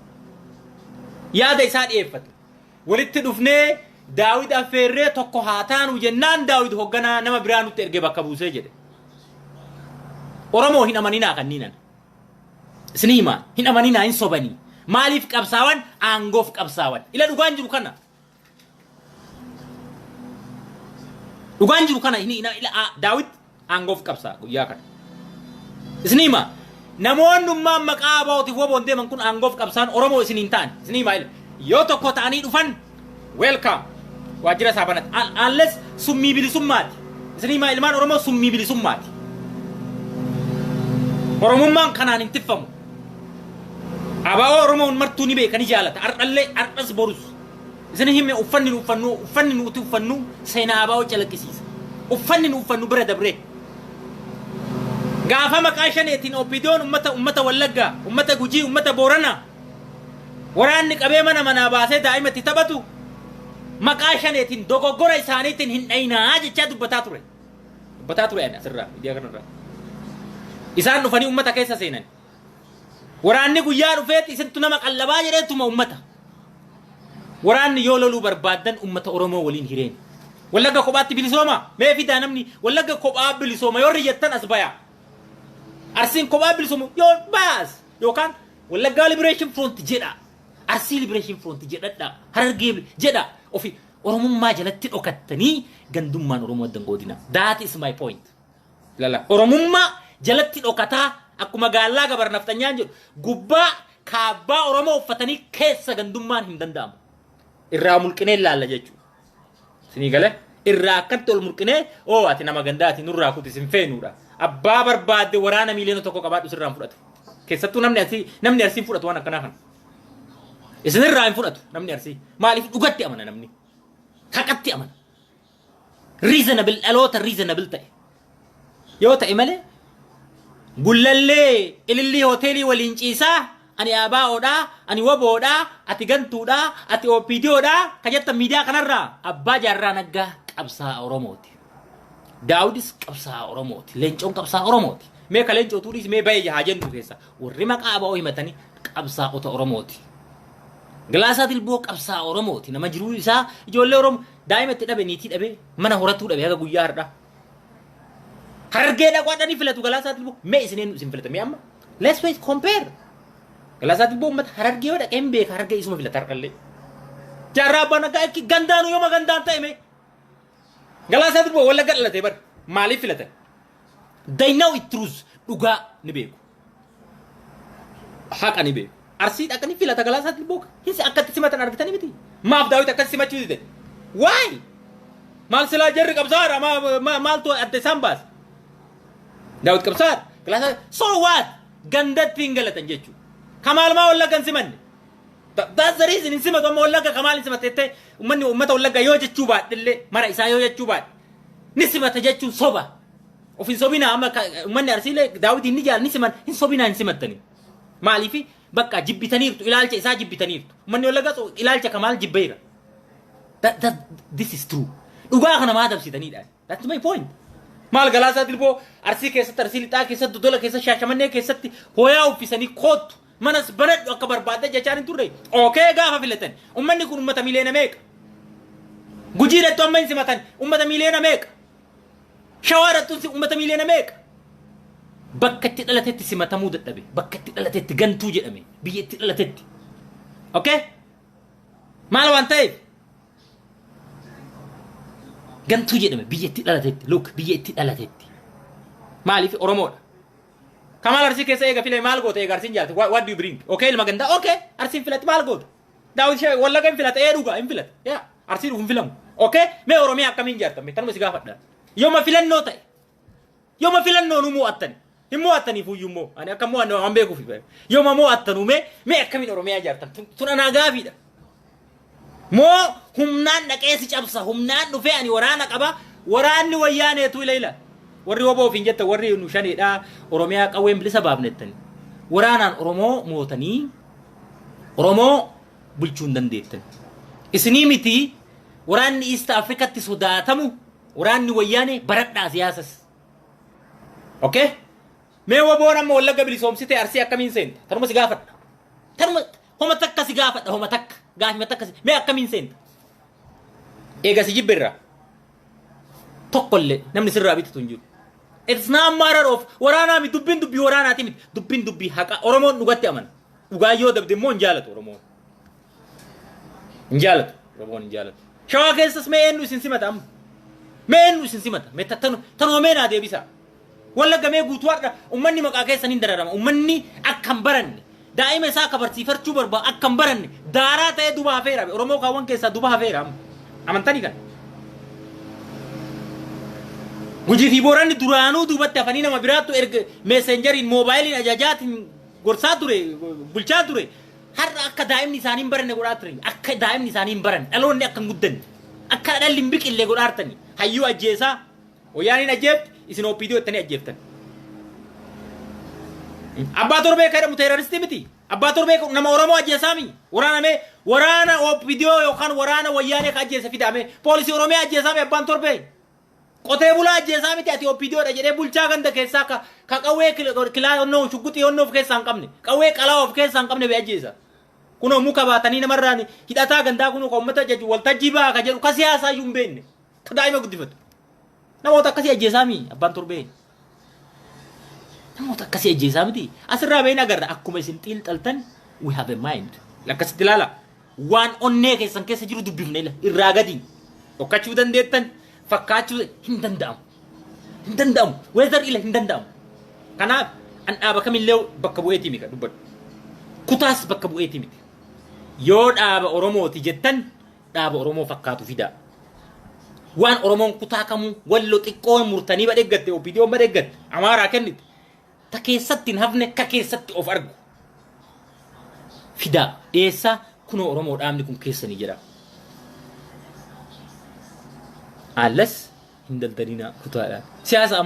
yaada isaa dhiyeeffate walitti dhufnee Daawid affeerree tokko haa taanu jennaan Daawid hogganaa nama biraa nutti erge bakka buusee jedhe Oromoo hin amaninaa kanniinan isin himaa hin amaninaa hin sobanii maaliif qabsaawan aangoof qabsaawan ila dhugaan jiru kana Daawid aangoof qabsaa guyyaa kana isin himaa namoonnummaan maqaa abaa'ootiif waboon deeman kun aangoof qabsaan Oromoo isin hin ta'an isin himaa yoo tokko ta'anii dhufan welcome waajjira saabanat unless summii bilisummaati isin himaa ilmaan Oromoo summii bilisummaati oromummaan kanaan hin tiffamu abaa'oo Oromoon martuu ni beekani jaalata ardhas borus isin hime uffanni nuti uffannu seenaa abaa'oo calaqqisiisa uffanni nu uffannu bira dabre gaafa maqaa shaneetiin OPDO'n ummata Wallaggaa ummata Gujii ummata Booranaa waraanni qabee mana baasee daa'imatti taphatu maqaa shaneetiin dogoggora isaaniitiin hin dhaynaa jechaa dubbataa ture asirraa miidiyaa kanarraa isaan dhufanii ummata keessa seenan waraanni guyyaa dhufeetti isintu nama qallabaa jedheetuma ummata waraanni yoo loluu barbaadan ummata Oromoo waliin hireen Wallagga kophaatti bilisooma mee fidaa namni Wallagga kophaa bilisooma yoo riyyattan as baya Arsiin kophaa bilisooma yoo baas yookaan Wallagga Liberation Front jedha Arsii Liberation Front jedhadha Harargee jedha ofi Oromummaa jalatti dhokattanii gandummaan Oromoo addan godina that is my point lala Oromummaa jalatti dhokataa akkuma gaallaa gabar naftanyaan jedhu gubbaa kaabbaa Oromoo uffatanii keessa gandummaan hin danda'amu irraa mulqinee laalla jechuudha sinii gale irraa akkatti ol mulqinee ati nama gandaati nurraa kuti sin feenuudha abbaa barbaadde waraana miiliyoona tokko qabaadhu sirraan fudhatu keessattuu namni arsiin fudhatu waan akkanaa kana isin irraa hin fudhatu namni arsii maaliif dhugatti amana namni haqatti amana reasonable ta'e yoo ta'e malee Gullallee ilillii hoteelii waliin ciisaa ani abaa'oodhaa ani waboodhaa ati gantuudhaa ati OPDOodhaa ka jettan miidiyaa kanarraa abbaa jaarraa naggaa qabsaa Oromooti Daawudis qabsaa Oromooti Leencoon qabsaa Oromooti mee ka Leencoo tuudhiis mee bayee jahaa jennu keessa warri maqaa abaa'oo himatanii qabsaa'ota Oromooti Galaasaa Dilboo qabsaa Oromooti nama jiruu isaa ijoollee Oromoo daa'ima itti dhabe niitii dhabe mana horatuu dhabe haga guyyaa har'aa Harargee dhaqwaadhanii filatu Galaasaa Dilboo mee isineen isin filatamee amma let's wait compare Galaasaa Dilboo ummata Harargee yoo dhaqeen beeka Harargee isuma filata har'allee jaarraa abbaan nagaa ekki gandaanu yooma gandaan ta'e mee Galaasaa Dilboo Wallagga dhalatee bar maaliif filatan they know it truth dhugaa ni beeku haqa ni beeku arsii dhaqanii filata Galaasaa Dilboo hinsi akkatti simatan argitanii miti maaf Daawit akkatti simachuu dide why maal silaa jarri qabsaadha maaltu adda isaan baase Daawit qabsaadha Galaasaa so what gandatti hin galatan jechuudha Kamaal maa Wallaggan simanne that's the reason in simatu amma Wallagga Kamaal hin simateette ummanni ummata Wallagga yoo jechuu baadhillee mara isaa yoo jechuu baadhe ni simata jechuun soba ofin sobina amma ummanni arsiilee Daawit inni jaal ni siman hin sobina hin simattanii maaliifi bakka jibbitaniirtu ilaalcha isaa jibbitaniirtu ummanni Wallagga ilaalcha Kamaal jibbeera this is true dhugaa kana maa dabsitaniidha that's my point maal Galaasaa Dilboo arsii keessatti arsii lixaa keessatti dodola keessatti shaashamannee keessatti hooyaa uffisanii kootu manas banadhu akka barbaadde jechaan turre okay gaafa filatan ummanni kun ummata miliyoona meeqa gujiidhattu amma hin simatan ummata miliyoona meeqa shawaarattu ummata miliyoona meeqa bakka itti dhalatetti simatamuu dadhabe bakka itti dhalatetti gantuu jedhame biyya itti dhalatetti okay maal waan ta'eef gantuu jedhame biyya itti dhalatetti look biyya itti dhalatetti maaliif oromoodha kamal arsi keessa eega filee maal goote eega arsin jaalate what do you bring okay ilma ganda okay arsin filate maal goote daawit shee walla gan filate dhuga hin filate ya arsi dhufun filamu okay mee oromiyaa akkamiin jaartame tanuma si gaafadha yooma filannoo ta'e yooma filannoo nu mo'attan hin mo'attanii fuyyummoo ani akka mo'annoo an beekuuf yooma mo'attanu mee akkamiin oromiyaa jaartan tun anaa gaafiidha moo humnaan dhaqee si cabsa humnaan dhufee ani waraana qaba waraanni wayyaaneetu ilayla warri woboo fin jetta warri nu shaneedha oromiyaa qawween bilisa baafnettani waraanaan oromoo mootanii oromoo bulchuun dandeettan isinii miti waraanni east afrikatti sodaatamu waraanni wayyaane baradhaa siyaasas okay mee woboo nama wallaga bilisoomsite arsii akkamiin seenta tanuma si gaafadha tanuma homa takka si gaafadha homa takka gaafima takka mee akkamiin seenta eega si jibbirra tokkolle namni sirraa bitutu hin jiru it's not a matter of waraana mi dubbin dubbi waraana timit dubbin dubbi haqa oromoon dhugatti amana dhugaayyoo dabde immoo hin jaalatu oromoon hin jaalatu oromoon hin jaalatu shawaa keessas mee eenyu isin simata amma mee eenyu isin simata mee tanuma mee naa deebisa wallagga mee guutuwaadha ummanni maqaa keessan hin dararama ummanni akka hin baranne daa'ima isaa akka barsiifachuu barbaadu akka hin baranne daaraa ta'ee duba hafeera oromoo kaawwan keessaa duba hafeera amantanii kana gujii fi booranni duraanuu dubatti hafanii nama biraattu erga meessenjeriin moobaayiliin ajajaatiin gorsaa ture bulchaa ture har'a akka daa'imni isaanii hin baranne godhaa ture akka daa'imni isaanii hin baranne dhaloonni akka hin guddanne akka dhalli hin biqillee godhaartani hayyuu ajjeesaa wayyaaniin ajjeefti isin opiidiyoo ittanii ajjeeftan abbaa torbee kadhamu teeroristii miti abbaa torbee nama oromoo ajjeesaami waraana opiidiyoo yookaan waraana wayyaanee ka ajjeese fidaame poolisii oromiyaa ajjeesaami abbaan torbee qotee bulaa ajjeesaa miti ati opiidiyoodha jedhee bulchaa ganda keessaa ka qawwee kilaa onnoo shugguxii onnoo of keessaa hin qabne qawwee qalaa of keessaa hin qabne bee ajjeesa kunoo muka baatanii namarraan hidhataa gandaa kunoo ka ummata jaju waltajjii baa ka jedhu ka siyaasaa iyyuu hin beekne ka daa'ima guddifatu namoota akkasii ajjeesaami abbaan torbee namoota akkasii ajjeesaa miti asirraa beekna agarra akkuma isin xiinxaltan we have a mind akkasitti ilaala waan onnee keessan keessa jiru dubbifne irraa gadi dhokkachuu dandeettan fakkaachuu hin danda'amu weezar ila hin danda'amu kanaaf an dhaaba kamillee bakka bu'eetii miti dubbadhu kutaas bakka bu'eetii miti yoo dhaaba oromooti jettan dhaaba oromoo fakkaatu fidaa waan oromoon kutaa kamuu wallo xiqqoo murtanii badheeggatte opiidiyoon badheeggatte amaaraa kennite ta keessatti hin hafne ka keessatti of argu fidaa dhiyeessaa kunoo oromoo dhaabni kun keessanii jedha alas hindaltanina kutaadhaan siyaasa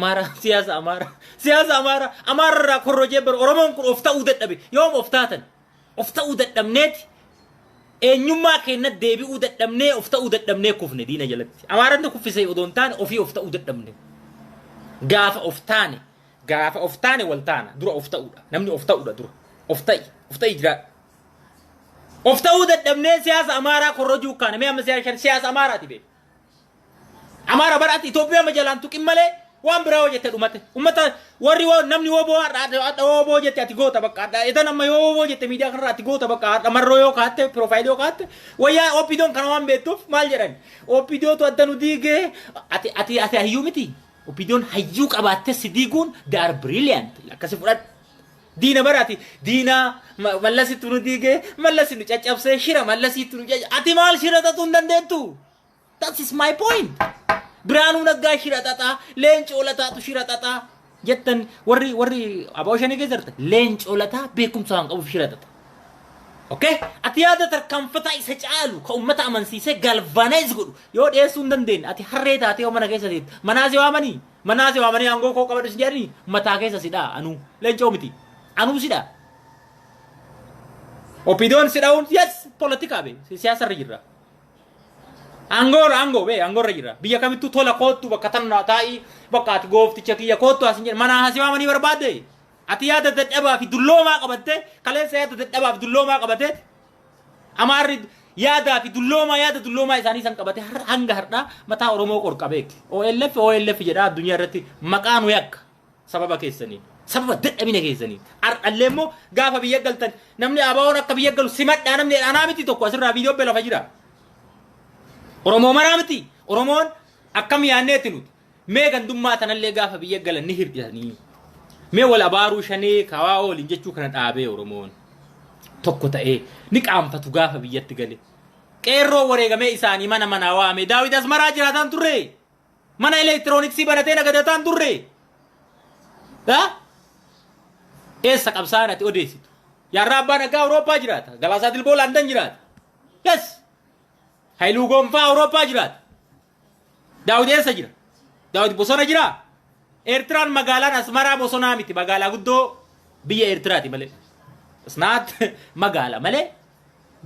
amaara amaararraa korrojee bar oromoon kun of ta'uu dadhabe yoom of ta'uu dadhabneeti eenyummaa keenna deebi'uu dadhabnee of ta'uu dadhabnee kufne diina jalatti amaaranni kuffisee odoon taane ofii of ta'uu dadhabne gaafa of taane wal taana dura of ta'uudha namni of ta'uudha dura of ta'i jira of ta'uu dadhabnee siyaasa amaaraa korrojuu kaane mee amma siyaasa amaaraati bee amara barat Ethiopia majalan tuqin male waan biraa hojjete dhumate ummata warri namni wobo wobo jette ati goota bakka edan amma yoo wobo jette miidiyaa kanarra ati goota bakka marro yoo kaatte profile yoo kaatte wayyaa opidon kana waan beektuuf maal jedhan opidoo to addanu diige ati hayyuu miti opidon hayyuu qabaatte si diiguun they are brilliant akkasi fudhad diina barati diina mallasitu nu diige mallasitu caccabsee shira mallasitu nu ati maal shira tatu dandeettu that is my point Branu naggaa shira xaxaa leencoo lataatu shira xaxaa jettan warri abooshanii keessatti leencoo lataa beekumsaan qabu shira xaxaa okay ati yaada tarkaanfataa isa caalu ka ummata amansiisee galvanize godhu yoo dhiyeessuu hin dandeenye ati harree taatee mana keessa teetti manaasee waamanii aangoo koo qabadhu jedhanii mataa keessa sidhaa anuu leencoo miti anuu sidhaa opiidiyoon sidhaa'uun yes politikaa bee siyaasa irra jirra angora jira biya kamittu tola kootu bakka tan ta'i bakka ati goofticha kiyya kootu asin mana hasiwa mani barbaade ati yaada dadhabaa fi dulloomaa qabatte kaleessa yaada dadhabaa fi dulloomaa qabatte amaarri yaada fi yaada dulloomaa isaanii san qabate hanga har'a mataa oromoo qorqabeek OLF jedha addunyaa irratti maqaan yakka sababa keessanii sababa dadhabina keessanii har'allee immoo gaafa biyya galtan namni abaawoon akka biyya galu simadhaa namni anaa miti tokko asirraa viidiyoo bee lafa jira oromoo maraa miti oromoon akkam yaanneetti nuti mee gandummaa tanallee gaafa biyya galan ni hirdhisanii mee wal abaaruu shanee kawaa ooliin jechuu kana dhaabee oromoon tokko ta'ee ni qaanfatu gaafa biyyatti gale qeerroo wareegamee isaanii mana waame daawit asmaraa jiraataan turre mana elektirooniksii baratee nagadataan turre eessa qabsaan ati odeessitu yaarraa abbaa nagaa Awurooppaa jiraata Galaasaa Dilboo Laandan jiraata yes Hailuu Gonfaa Awurooppaa jiraata daawit eessa jira daawit bosona jira Eertiraan magaalaan Asmaraa bosonaa miti magaalaa guddoo biyya Eertiraati malee isnaat magaala malee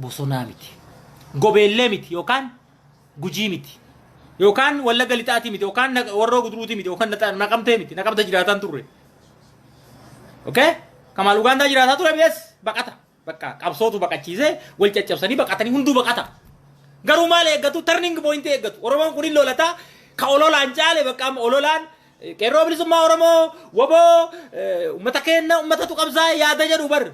bosonaa miti gobeellee miti yookaan gujii miti yookaan Wallagga Lixaati miti yookaan Warroo Guduruuti miti yookaan Naqamtee miti Naqamta jiraataan turre okay Kamaal Ugaandaa jiraataa ture biyyees baqata bakka qabsootu baqachiisee wal caccabsanii baqatanii hunduu baqata garuu maal eeggatu turning point eeggatu oromoon kun lolataa ka ololaan caale bakka ololaan qeerroo bilisummaa oromoo waboo ummata kenna ummatatu qabsaa yaada jedhu bar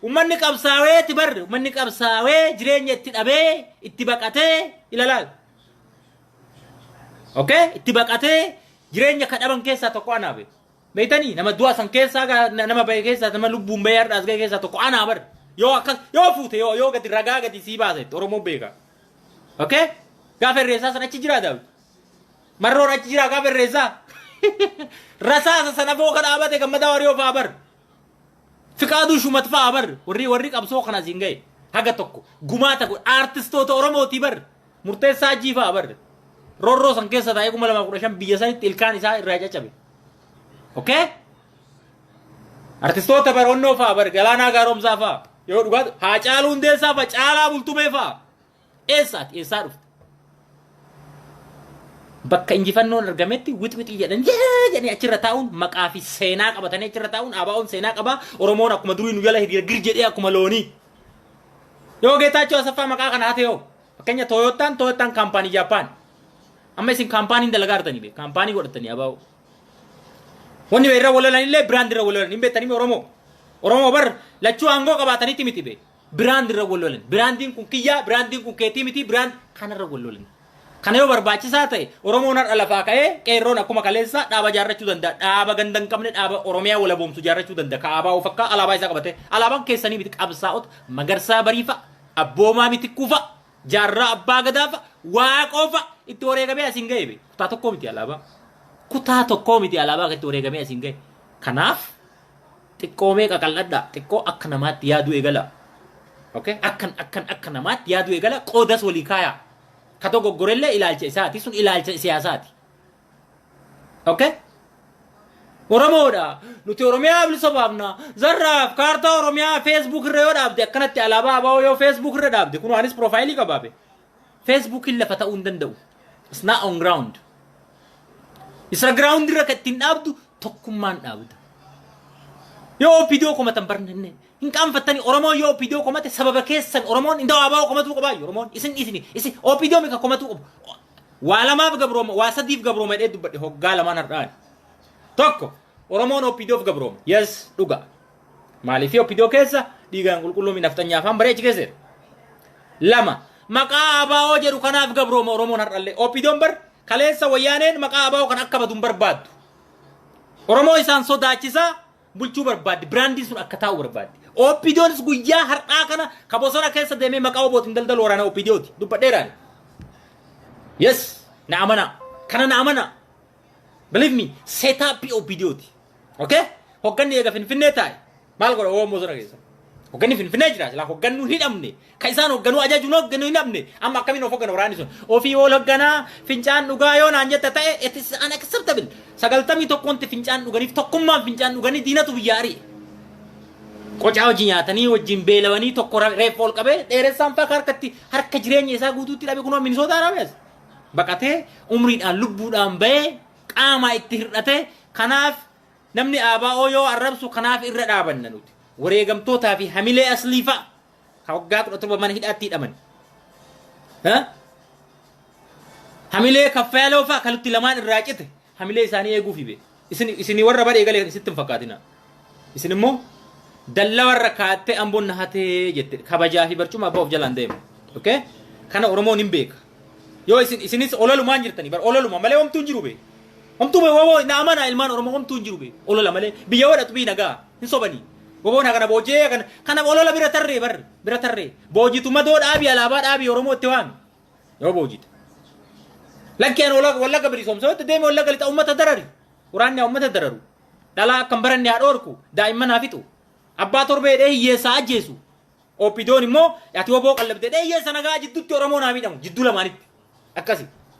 ummanni qabsaaweeti bar ummanni qabsaawee jireenya itti dhabee itti baqatee ilalaal okay itti baqatee jireenya ka dhaban keessaa tokko anaabe beeytanii nama du'a san keessaa nama baye keessaa nama lubbuun bayar dhaasgee keessaa tokko anaa bar yoo fuute yoo gadi ragaa gadi sii baasetti oromoo beeka okay gaafa irreessaa san achi jira daawit marroon achi jira gaafa irreessaa rasaasa sana booka dhaabate gammadaa wariyoo fa'aa bar fiqaaduu shumat fa'aa bar warri qabsoo kana siin gahe haga tokko gumaata aartistoota oromootii bar murteessaa ajii fa'aa bar roorroo san keessa taa'ee 2015 biyya sanitti ilkaan isaa irraa caccabe okay artistoota baronnoo fa'aa bar Galaanaa Gaaromsaa fa'aa yoo dhugaatu Haacaaluu Hundeessaa fa'aa Caalaa Bultumee fa'aa eessaa dhufte bakka injifannoon argametti wixwixii jedhanii achirra taa'uun maqaa fi seenaa qabatanii achirra taa'uun ABO'n seenaa qaba oromoon akkuma durii nu jala hiriira gir jedhee akkuma loonii yoo Geetaachoo Asaffaa maqaa kana haa ta'e fakkeenya Toyotaan kaampaanii Jaappaan amma isin kaampaaniin dalagaa artanii kaampaanii godhatanii ABO wanni irra walolanillee biraand irra walolan hin beektanii oromoo bar lachuu aangoo qabaatanitti miti be biraand irra walolan biraandiin kun kiyyaa biraandiin kun keetii miti biraand kanarra walolan kana yoo barbaachisaa ta'e oromoon har'a lafaa ka'ee qeerroon akkuma kaleessa dhaaba jaarrachuu danda'a dhaaba gandan qabne dhaaba oromiyaa wala boomsu jaarrachuu danda'a ka ABO fakkaa alaabaa isaa qabate alaabaan keessanii miti qabsaa'ota Magarsaa Bariifa Abboomaa miti kufa jaarraa abbaa gadaafa waaqoofa itti wareegamee asiin ga'e be kutaa tokkoo miti alaabaa itti wareegamee asiin ga'e kanaaf xiqqoomee qaqalladhaa xiqqoo akka namaatti yaaduu eegala okay akka namaatti yaaduu eegala qoodas walii kaayaa ka dogoggorellee ilaalcha isaati sun ilaalcha siyaasaati okay oromoodha nuti oromiyaa bilisa baafna zarraaf kaartaa oromiyaa Facebook irra yoo dhaabde akkanatti alaabaa ABO yoo Facebook irra dhaabde kun anis profaayilii qabaabe Facebook in lafa ta'uu hin danda'u it's not on ground isra ground irra kattiin dhaabdu tokkummaan dhaabda yoo OPDO komatan barnanne hin qaanfattanii oromoo yoo OPDO komate sababa keessan oromoon inda ABO komatu qabaa oromoon isin OPDO mika komatu qabu waa lamaaf gabrooma waa sadiif gabrooma dhee dubbadhe hoggaa lamaan har'aan tokko oromoon OPDOf gabrooma yes dhuga maaliif OPDO keessa dhiigaan qulqulluu minaftanyaa afaan bareechi keesseera lama maqaa ABO jedhu kanaaf gabrooma oromoon har'allee OPDOn bar kaleessa wayyaaneen maqaa ABO kan akka baduun barbaaddu oromoo isaan sodaachisaa bulchuu barbaaddi biraandiin sun akka taa'u barbaaddi OPDOnis guyyaa har'aa kana ka bosona keessa deemee maqaa obootiin daldala waraana OPDOti dubbadheeraan yes na amana believe me set up OPDOti okay hogganni eega finfinnee taa'e maal godha oo bosona keessa hogganni finfinnee jira laa hoggannu hidhamne ka isaan hogganuu ajajuun hoggannu hidhamne amma akkamiin of hoggana waraanni sun ofii wal hogganaa fincaan dhugaa yoo naan jetta ta'e it is unacceptable 91 fincaan dhuganiif tokkummaan fincaan dhuganii diinatu biyyaarii qocaa hojii nyaatanii wajjin beelawanii tokko reef ol qabee dheeressaan faa harka jireenya isaa guutuutti dhabe kunoo Minisootaa dhabees baqatee umriidhaan lubbuudhaan bahee qaama itti hir'ate kanaaf namni aabaa ooyoo arrabsu kanaaf irra dhaabanna nuti wareegamtootaa fi hamilee asliifa ka waggaa 17 mana hidhaatti hidhaman hamilee kaffaaloo faa kalutti lamaan irraa cite hamilee isaanii eeguuf hibe isin warra badee galee isitti hin fakkaatina isin immoo dalla warra kaatte amboon nahatee jette kabajaa fi barcuma abbaa of jalaan deemu okay kana oromoon hin beeka yoo isinis ololumaan jirtanii bar ololuma malee homtuun jiru be homtuu be woboo naamana ilmaan oromoo homtuun jiru be olola malee biyya wadhatu bii nagaa hin sobanii woboo na kana boojee kana olola bira tarree boojituma doo dhaabii alaabaa dhaabii oromoo itti waami yoo boojite lakkeen wallaga birisoomsa deeme wallaga lixa ummata darari waraanni ummata dararu dhalaa akkam baranne haadhoorku daa'imman haafitu abbaa torbee dhee hiyyeessaa ajjeesu oppidoon immoo ati woboo qallabdee dhee hiyyeessa nagaa jidduutti oromoo naa miidhamu jidduu lamaanitti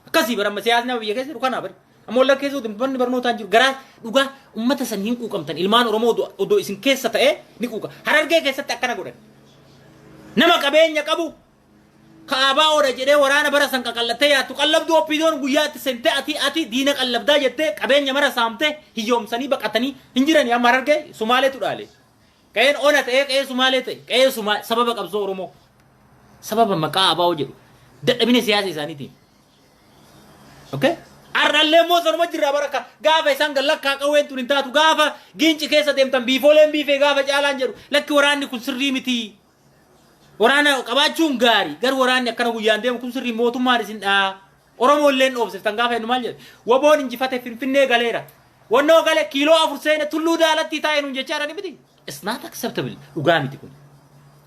akkasii baramma siyaasni biyya keessa dhukanaa bari amma wallagga keessa banni barnootaan jiru garaa dhugaa ummata san hin quuqamtan ilmaan oromoo odoo isin keessa ta'ee ni quuqa harargee keessatti akkana godhan nama qabeenya qabu kaabaa oda jedhee waraana bara san qaqallatee yaattu qallabduu oppidoon guyyaatti sente ati diina qallabdaa jettee qabeenya mara saamtee hiyyoomsanii baqatanii hin jiranii amma harargee sumaaleetu dhaale qe'een ona ta'ee qe'ee sumaalee ta'e qe'ee sababa qabsoo oromoo sababa maqaa abaa'oo jedhu dadhabina siyaasa isaaniitiin okay arrallee moo sanuma jirraa baraka gaafa isaan gallakkaa qawween tun hin taatu gaafa giinci keessa deemtan biifooleen biifee gaafa caalaan jedhu lakki waraanni kun sirrii miti waraana qabaachuun gaarii gar waraanni akkana guyyaan deemu kun sirrii mootummaan isin dhaa oromoo illeen dhoofsiftan gaafa inni maal jedhe woboon injifate finfinnee galeera wannoo gale kiiloo 4 seene tulluu daalatti taa'ee nuun jechaadha ni miti it's not acceptable dhugaa miti kun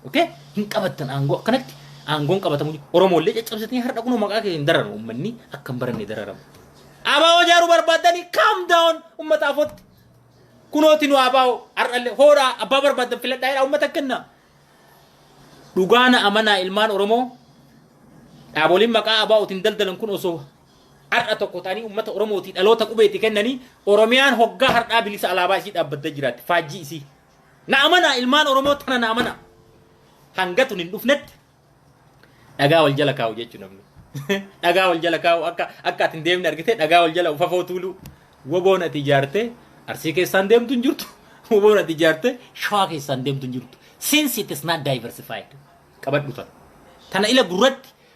okay hin qabattan aangoo akkanatti aangoon qabatamu oromoo illee caccabsatanii har'a kunoo maqaa kee hin dararu ummanni akka hin baranne dararamu abaa'oo jaaruu barbaadanii calm down ummata afotti kunooti nu abaa'oo har'allee hoodhaa abbaa barbaadan filadhaa jedha ummata kenna dhugaana amanaa ilmaan oromoo dhaaboliin maqaa abaa'ootiin daldalan kun osoo har'a tokko ta'anii ummata oromootii dhaloota qubeetti kennanii oromiyaan hoggaa har'aa bilisa alaabaa isii dhaabbattee jiraatti faajjii isii na amanaa ilmaan oromoo tana na amanaa hangatun hin dhufnetti dhagaa wal jala kaa'u jechuun namni dhagaa wal jala kaa'u akka atin deemne argite dhagaa wal jala ufafoo tuulu woboon ati ijaarte arsii keessaan deemtu hin jirtu woboon ati ijaarte shawaa keessaan deemtu hin jirtu since it is not diversified qabadhu tana ila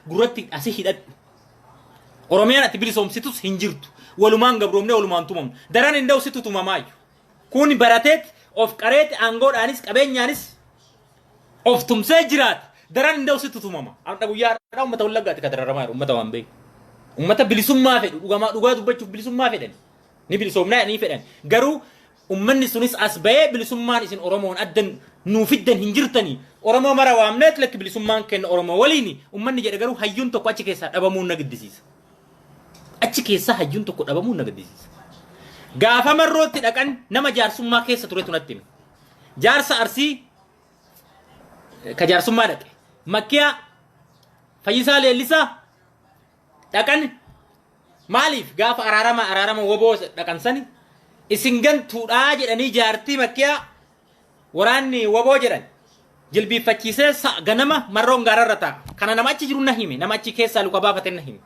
gurratti asii hidhadhu oromiyaan ati bilisoomsitus hin jirtu walumaan gabroomne walumaan tumamnu daran hin dawsitu tumamaayu kun barateet of qareeti aangoodhaanis qabeenyaanis of tumsee jiraata daran hin dawsitu tumama akka guyyaa ummata wallaggaatti kadararamaa jiru ummata waan beeku ummata bilisummaa fedhu dhugaa dubbachuuf bilisummaa fedhan ni bilisoomnaa ni fedhan garuu ummanni sunis as bahee bilisummaan isin oromoon addan nuufiddan hin jirtanii oromoo mara waamneet lakki bilisummaan kenna oromoo waliini ummanni jedhe garuu hayyuun tokko achi keessaa dhabamuun na gaddisiisa achi keessaa hayyuun tokko dhabamuun na gaddisiisa gaafa marrootti dhaqan nama jaarsummaa keessa ture tunatti jaarsa arsii ka jaarsummaa dhaqe makkiyaa fayyisaa leellisaa dhaqan maaliif gaafa araarama woboo dhaqan sani isin gantuudhaa jedhanii jaartii makkiyaa waraanni woboo jedhan jilbiiffachiisee ganama marroon gaararra ta'a kana nama achi jiru na hime nama achi keessaa luka baafate na hime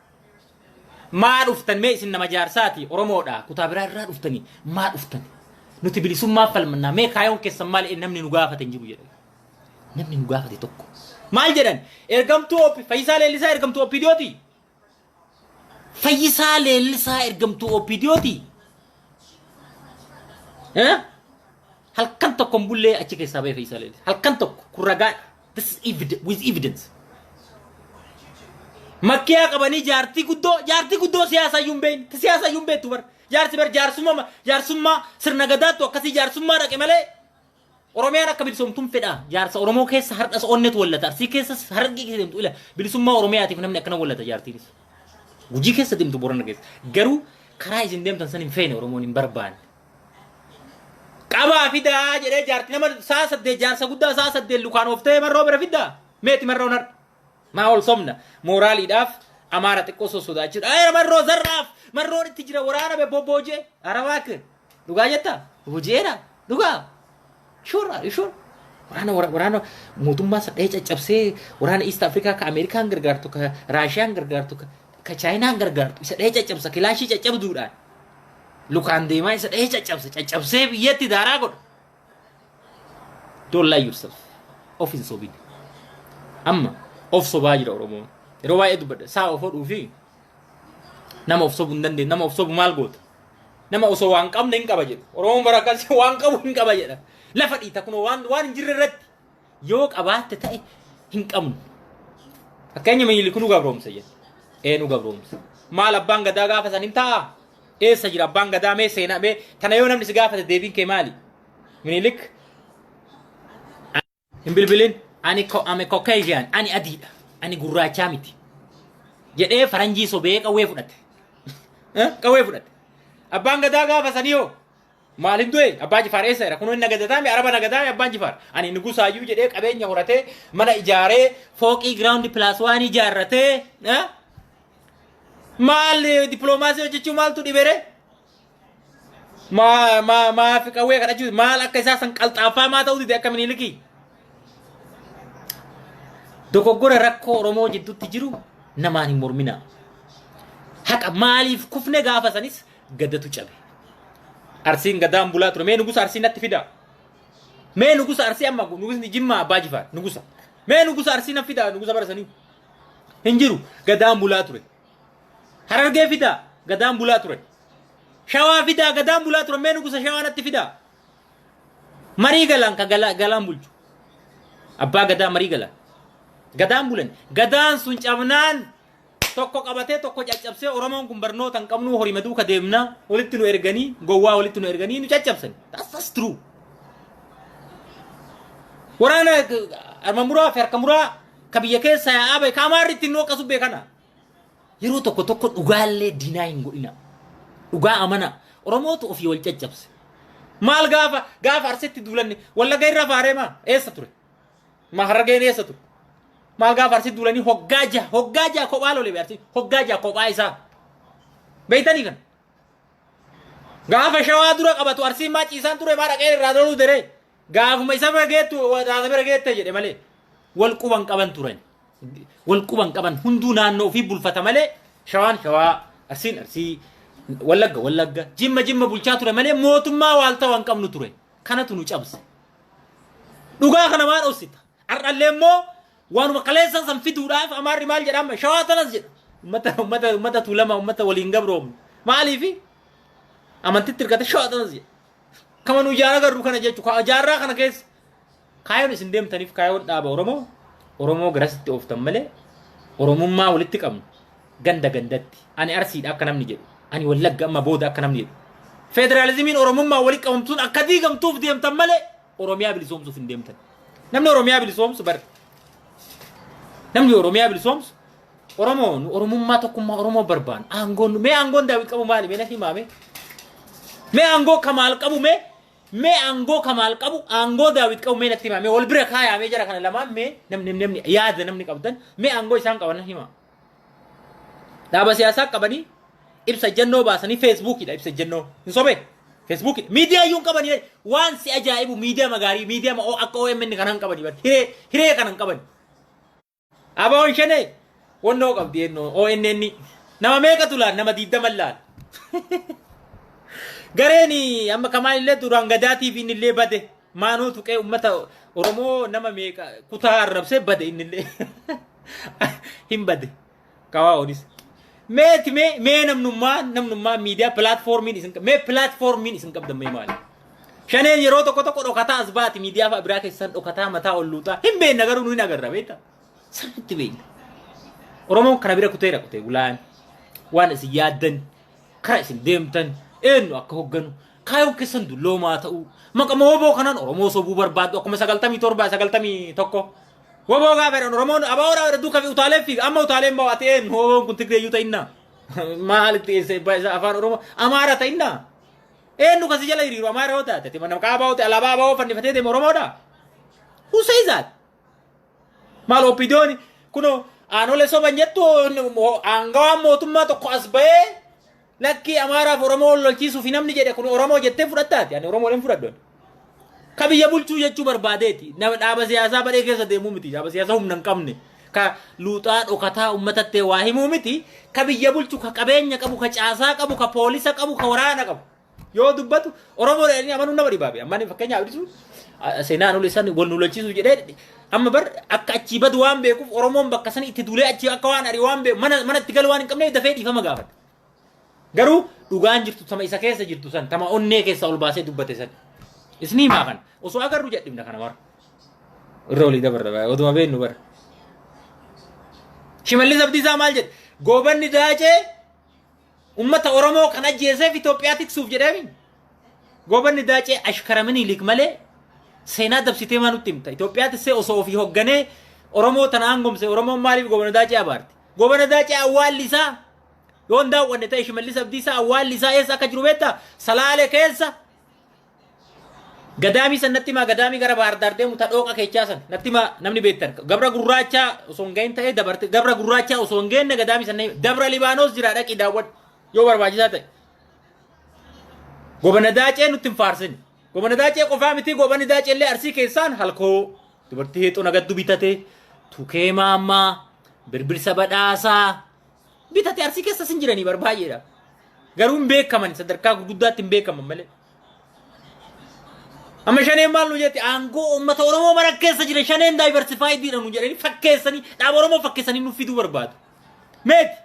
maa dhuftan mee isin nama jaarsaati oromoodha kutaa biraa irraa dhuftanii maa dhuftan nuti bilisummaa falmannaa mee kaayoon keessan maal namni nu gaafate hin jiru jedhan namni nu gaafate tokko maal jedhan ergamtuu fayyisaa leellisaa ergamtuu oppidiyooti fayyisaa leellisaa ergamtuu oppidiyooti halkan tokko bullee achi keessaa ba'e fayyisaa leellisaa halkan tokko kun ragaa this is with evidence makkiyaa qabanii jaartii guddoo siyaasa yuun beektu bar jaarsi bar jaarsummaa sirna gadaattu akkasii jaarsummaa dhaqe malee oromiyaan akka bilisoomtuun fedha jaarsa oromoo keessa hardhas onnetu wallata arsii keessa hargi keessa deemtu ila bilisummaa oromiyaatiif namni akkana wallata jaartiinis gujii keessa deemtu borana keessa garuu karaa isin deemtan san hin feene oromoon hin barbaanne qabaa fidaa jedhee jaartii nama saa saddeet jaarsa guddaa saa saddeet lukaan ooftee marroo bira fidaa meeti marroon har maa ol somna mooraaliidhaaf amaara xiqqoo sosodaachudha marroo zarraaf marroon itti jira waraana be bobboojee arabaak dhugaa jetta hojeera dhugaa sure waraana mootummaa sadhee caccabsee waraana East Africa ka Amerikaan gargaartu ka Raashiyaan gargaartu ka Chaayinaan gargaartu isa dhee caccabsa kilaashii caccabduudhaan lukaan deemaa isa dhahee caccabsee biyyatti daaraa godha. Don't lie yourself. Of hin sobin. Amma of sobaa jira Oromoon. Yeroo baay'ee dubbadha saa of hodhuu fi nama of sobuu hin dandeenye nama of sobu maal goota. Nama osoo waan qabne hin qaba jedhu. Oromoon bara akkasii waan qabu hin qaba jedha. Lafa dhiita kunoo waan hin jirre irratti yoo qabaatte ta'e hin qabnu. Fakkeenya Minilik nu gabroomsa jedha. Nu gabroomsa. Maal abbaan gadaa gaafa san hin ta'a? Eessa jira abbaan gadaa mee seenaa mee tana yoo namni si gaafate deebiin kee maali? Minilik hin bilbilin ani ame Caucasian ani adiidha ani gurraachaa miti jedhee faranjii sobee qawwee fudhate. Qawwee fudhate. Abbaan gadaa gaafa sanii hoo maalin du'e abbaa Jifaar eessa jira kunoo inni nagadaa mi araba nagadaa abbaan Jifaar ani nugusaayyuu jedhee qabeenya horatee mana ijaaree fooqii ground plus 1 ijaarratee maal diploomaasii hojjechuu maaltu dhibere ma fi qawwee kadhachuu maal akka isaa san qalxaafaa maa ta'uu dide akka Minilikii. Dogoggora rakkoo Oromoo jidduutti jiru namaan hin mormina. Haqa maaliif kufne gaafa sanis gaddatu cabe. Arsiin gadaan bulaa ture mee nugusa arsiin natti fida. Mee nugusa arsii amma nugusni Jimmaa abbaa Jifaar nugusa. Mee nugusa arsii natti fida nugusa barasanii. Hin jiru gadaan bulaa ture. Harargee fida gadaan bulaa ture. Shawaa fida gadaan bulaa ture mee nugusa shawaa natti fida. Marii galaan ka galaan bulchu. Abbaa gadaa marii galaan. Gadaan bulan gadaan sun cabnaan tokko qabatee tokko caccabsee Oromoon kun barnoota hin qabnu horii maduu ka deemna walitti nu erganii gowwaa walitti nu erganii nu caccabsan. That's true. Waraana armamuraa fi harkamuraa ka biyya keessa yaa'aa bahe kaamaarritti nu akkasuu beekana. Yeroo tokko tokko dhugaallee diinaa hin godhina. Dhugaa amana Oromootu ofii wal caccabse. Maal gaafa arsitti duulanne Wallagga irra faareema eessa ture? Harargeen eessa ture? Maal gaafa arsitti duulanii hoggaaja kophaa lolee beerti hoggaaja kophaa isaa. Beeytanii kan. Gaafa shawaa dura qabatu arsiin maa ciisaan ture maa dhaqee irraa loluu deree. Gaafuma isa bira geettu wadaasa bira geette jedhe malee wal quban qaban turan. Wal quban qaban hunduu naannoo ofii bulfata malee shawaan shawaa arsiin arsii Wallagga Jimma bulchaa ture malee mootummaa waaltaa waan qabnu ture. Kanatu nu cabse. Dhugaa kana maan obsita. Har'allee immoo waanuma qaleessan san fiduudhaaf amaarri maal jedhama shawaa tanas jedha. Ummata tuulama ummata waliin gabroomne. Maaliifi amantitti hirkate shawaa tanas jedha. Kama nu ijaara garuu kana jechuudha. Ijaarraa kana keessa kaayoon isin deemtaniif kaayoon dhaaba Oromoo garasitti ooftan malee Oromummaa walitti qabnu gandatti. Ani arsiidha akka namni jedhu. Ani Wallagga amma booda akka namni jedhu. Federaalizimiin Oromummaa walitti qabamtuun akka diigamtuuf deemtan malee Oromiyaa bilisoomsuuf hin deemtan. Namni Oromiyaa bilisoomsu bar. Namni Oromiyaa bilisoomsu Oromummaa tokkummaa Oromoo barbaan. Aangoon Daawit qabu maali? Mee nafi maame? Mee aangoo Kamaal qabu mee aangoo Kamaal qabu aangoo Daawit qabu mee natti maame? Wal bira kaayaa mee jara kana lamaan mee namni yaada namni qabdan mee aangoo isaan qaban hima. Dhaaba siyaasaa qabanii ibsa jennoo baasanii Facebookidha ibsa jennoo. Hin sobe? Facebook media yung qabanii waan si ajaa'ibu media magaarii media akka OMN kanan qabanii bar hiree kanan qabani. Abaawwan shane wannoo qabdi ennoo ONN nama meeqa tulaan nama 20 laal. Gareeni amma Kamaal illee duraan gadaatiif inni illee bade maanoo tuqee ummata Oromoo nama meeqa kutaa arrabsee bade inni illee hin bade kawaa onis. Mee namnummaa media platformiin isin qabdan mee maali? Shaneen yeroo tokko dhokataa as baati media fa'a biraa keessan dhokataa mataa ol luutaa hin beekna garuu nuyi agarra beekta. Sirriitti beekna. Oromoon kana bira kutee gulaan waan isin yaaddan karaa isin deemtan eenyu akka hogganu kaayoon keessan dulloomaa ta'uu maqama woboo kanaan Oromoo sobuu barbaadu akkuma 97 woboo gaafa Oromoon abaawraa duukaa fi utaalee fi amma utaaleen baawwateen woboon kun Tigreeyyuu ta'inna maalitti afaan Oromoo Amaara ta'inna eenyu kasi jala hiriiru Amaara yoo taate mana kaabaa alaabaa abaawoo fannifatee deemu Oromoodha. Who says that? Maal oppidooni kuno aanolee soban jettu aangawaan mootummaa tokko as bahee lakki Amaaraaf Oromoo lolchiisuuf namni jedhe kun Oromoo jettee fudhattaati ani Oromoo leen fudhaddoon. Kabiyya bulchuu jechuu barbaadeeti. Nama dhaaba siyaasaa badee keessa deemuu miti. Dhaaba siyaasaa humna hin qabne. Ka luuxaa dhokataa ummatattee waa himuu miti. Kabiyya bulchuu ka qabeenya qabu, ka caasaa qabu, ka poolisa qabu, ka waraana qabu. yoo dubbatu Oromoo dheedhanii amanuu nama dhibaabe amma ni fakkeenyaaf ibsu seenaan ol isaan wal nulolchiisu jedhee amma bar akka achi badu waan beekuuf Oromoon bakka san itti duulee achi akka waan ari waan beeku mana itti galu waan hin qabne dafee dhiifama gaafata garuu dhugaan jirtu tama isa keessa jirtu san tama onnee keessa ol baasee dubbate san isni maakan osoo agarru jedhimna kana mar irra olii dabarra oduma beennu bar Shimallis Abdiisaa maal jedhe goobanni daacee ummata Oromoo kan ajjeeseef Itoophiyaa tiksuuf jedheemi goobanni daacee ashkaramanii lik malee seenaa dabsitee maanutti himta Itoophiyaa tissee osoo ofii hogganee Oromoo tana hangomse Oromoon maaliif goobanni daacee abaarte goobanni daacee awwaalli isaa yoo daawwanne ta'e Shimallis Abdiisaa awwaalli isaa eessa akka jiru beektaa Salaalee keessa Gadaamii san natti maa gadaamii gara Baahar Daar deemu ta dhooqa keechaa san natti maa namni beektan gabra gurraachaa osoo hin gahin ta'e dabarte gabra gurraachaa osoo hin geenne gadaamii san dabra Libaanos jira dhaqi daawwadhu yoo barbaachisaa ta'e goobanni daacee nutti hin faarsin goobanni daacee qofaa miti goobanni daacee illee Arsii keessaan halkoo dubartii heexoo nagaddu bitate tukee maammaa birbirsa badhaasaa bitate Arsii keessa sin jiranii barbaayeedha garuu hin beekaman sadarkaa gurguddaatti hin beekaman malee amma shaneen maal nu jetti aangoo ummata Oromoo mara keessa jira shaneen diversified dha nu jedhanii fakkeessanii dhaaba Oromoo fakkeessanii nu fiduu barbaadu meeti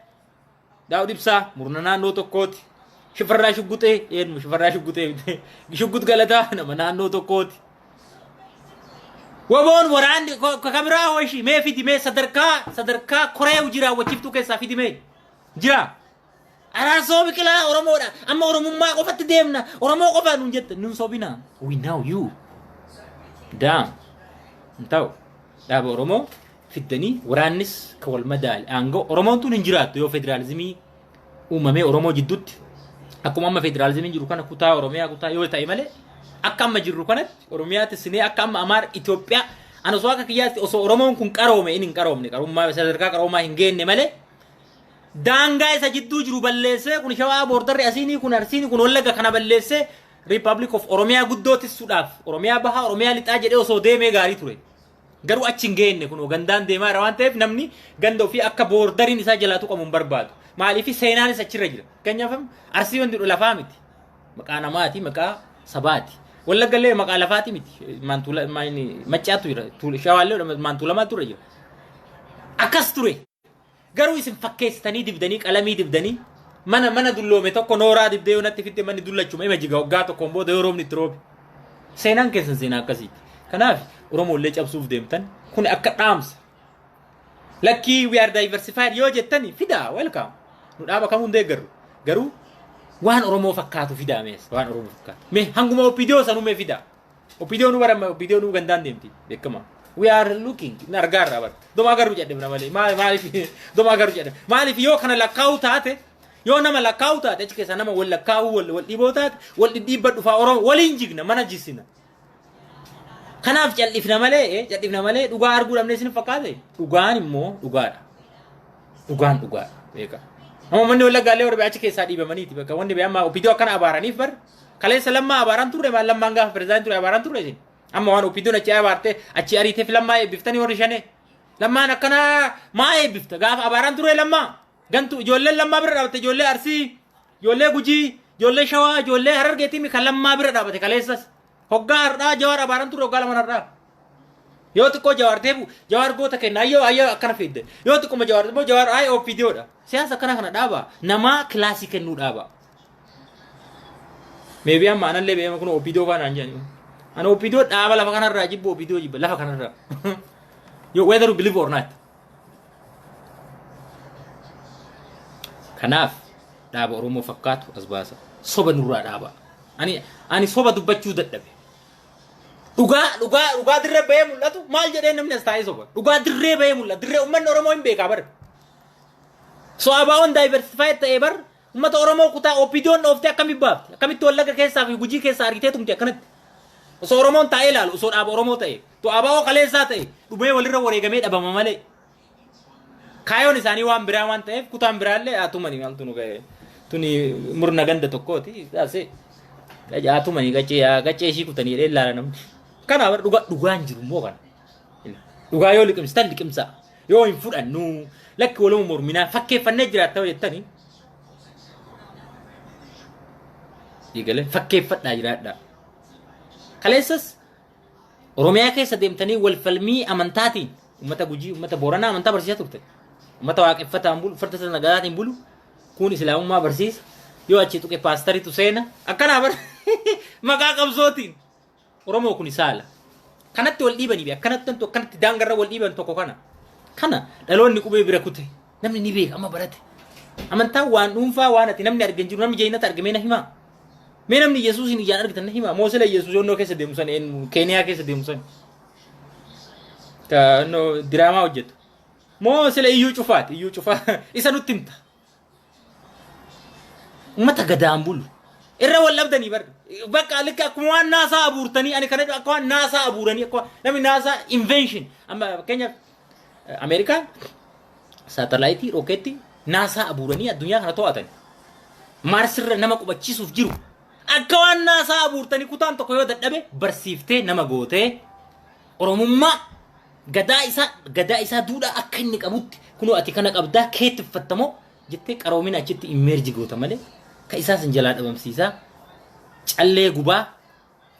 Daawud Ibsaa murna naannoo tokkooti Shifarraa Shuggutee eenyu Shifarraa Shuggutee Shuggut Galataa nama naannoo tokkooti waboon waraanni kameraa hoshi mee fidi mee sadarkaa Koree jira wachiftuu keessaa fidi mee jira Araasoo biqilaa Oromoodha amma Oromummaa qofatti deemna Oromoo qofa nuun jette nun sobina we know you damn ntau dhaaba Oromoo fiddanii waraannis ka wal madaali aangoo Oromoon tun hin jiraattu yoo federaalizimii uumamee Oromoo jidduutti akkuma amma federaalizimiin jiru kana kutaa Oromiyaa kutaa yoo ta'e malee akka amma jirru kanatti Oromiyaatti sinee akka amma Amaar Itoophiyaa ana osoo akka kiyyaatti osoo Oromoon kun qaroome inni hin qaroomne qarummaa sadarkaa qaroomaa hin geenne malee daangaa isa jidduu jiru balleessee kun shawaa boordarri asiinii kun arsiinii kun Wallagga kana balleessee Republic of Oromiyaa guddootissuudhaaf Oromiyaa bahaa Oromiyaa lixaa jedhee osoo deemee gaarii ture garuu achi hin geenne kun gandaan deemaa jira waan ta'eef namni ganda ofii akka boordariin isaa jalaatu qabu hin barbaadu maaliif seenaanis achirra jira keenyaaf Arsii wanti lafaa miti maqaa namaati maqaa sabaati Wallaggallee maqaa lafaati miti maantula maccaatu jira shawaallee maantulamaa ture jira akkas ture garuu isin fakkeessitanii dibdanii qalamii dibdanii mana dulloome tokko nooraa dibdee yoo natti fitte manni dullachuma ima jiga waggaa tokkoon booda yoo roobni itti roobe seenaan keessan seenaa akkasiiti kanaaf Oromoollee cabsuuf deemtan kun akka dhaamsa lakkii we are diversified yoo jettani fidaa welcome nu dhaaba kamuun deeggarru garuu waan Oromoo fakkaatu fidaa mees waan Oromoo fakkaatu mee hanguma opidiyoo sanumee fidaa opidiyoo nu barama opidiyoo nu gandaan deemti beekama we are looking nargarra bar doma garu jedhe namale maalif doma garu jedhe maalif yoo kana lakkaawu taate yoo nama lakkaawu taate achi keessa nama wal lakkaawu wal dhiboo taate wal dhibba dhufa Oromoo waliin jigna mana jissina kanaaf jal'ifna malee dhugaa arguu dhabnee isin fakkaate dhugaan immoo dhugaadha dhugaan beeka amma manni Wallaggaallee warra achi keessaa dhiibamaniiti bakka wanni bee amma opidiyoo akkana abaaraniif bar kaleessa lammaa abaaran turre maal lammaan gaafa pirezidaantii ture abaaran turre isin amma waan opidiyoon achi abaarte achi ariiteef lammaa eebbiftanii warri shane lammaan akkana maa eebbifta gaafa abaaran ture lammaa gantu ijoolleen lammaa bira dhaabate ijoollee Arsii ijoollee Gujii ijoollee Shawaa ijoollee Harargeetii kan lammaa bira dhaabate kaleessas hoggaa har'aa Jawaar abaaran ture hoggaa lama har'aa yoo xiqqoo Jawaar teebu Jawaar goota kenna ayyoo akkana fedde yoo xiqqoo Jawaar teebu Jawaar ay opidiyoodha siyaasa kana dhaaba namaa kilaasii kennuu dhaaba meebii amma anallee beema kun opidiyoo faanaan jedhani ana opidiyoo dhaaba lafa kanarraa jibbu opidiyoo jibba lafa kanarraa yo whether you believe or not kanaaf dhaaba Oromoo fakkaatu as baasa soba nurraa dhaaba ani soba dubbachuu dadhabe dhugaa dirree bahee mul'atu maal jedhee namni as taa'ee soba dhugaa dirree bahee mul'atu dirree uummanni Oromoo hin beekaa bar so abaa'oon diversified ta'ee bar ummata Oromoo kutaa opidiyoon dhooftee akkamitti baafte akkamitti Wallagga keessaa fi Gujii keessaa argitee tumte akkanatti osoo Oromoon taa'ee ilaalu osoo dhaaba Oromoo ta'e to abaa'oo kaleessaa ta'e dhumee walirra wareegamee dhabama malee kaayoon isaanii waan biraa waan ta'eef kutaan biraallee aatumanii maaltu nu ga'e tuni murna ganda tokkooti daasee aatumanii qaccee ishii kutanii jedhee ilaala namni kanaaf dhugaan jiru immoo kana dhugaa yoo liqimsitan liqimsaa yoo hin fudhannu lakki waluma morminaa fakkeeffannee jiraatta jettanii eegale fakkeeffadhaa jiraadha kaleessas Oromiyaa keessa deemtanii wal falmii amantaatiin ummata Gujii ummata Booranaa amantaa barsiisaa turte ummata waaqeffataan bulu farda nagaatiin bulu kun islaamummaa barsiisa yoo achi tuqe paastariitu seena akkana bar maqaa qabsootiin Oromoo kun isaala kanatti wal dhiibanii bi akkanatti daangarra wal dhiiban tokko kana dhaloonni qubee bira kute namni ni beeka amma barate amantaa waan dhuunfaa waan ati namni argan jiru namni jeenata argamee na himaa mee namni Yesuusin ijaan argitan na himaa moosela Yesuus yoonnoo keessa deemsan Keeniyaa keessa deemsan ka no diraamaa hojjetu moosela iyyuu cufaa isa nutti himta ummata gadaan bulu irra wal labdanii bar bakka likka akkuma waan naasaa abuurtanii ani kana akka waan naasaa abuuranii akka namni naasaa invention amma Kenya America satellite rocket naasaa abuuranii addunyaa kana to'atan Mars irra nama qubachiisuuf jiru akka waan naasaa abuurtanii kutaan tokko yoo dadhabe barsiiftee nama gootee Oromummaa gadaa isaa duudhaa akka inni qabutti kunoo ati kana qabdaa keettifattamoo jettee qaroomina achitti immerji goota malee ka isaas injalaa dhabamsiisaa callee gubaa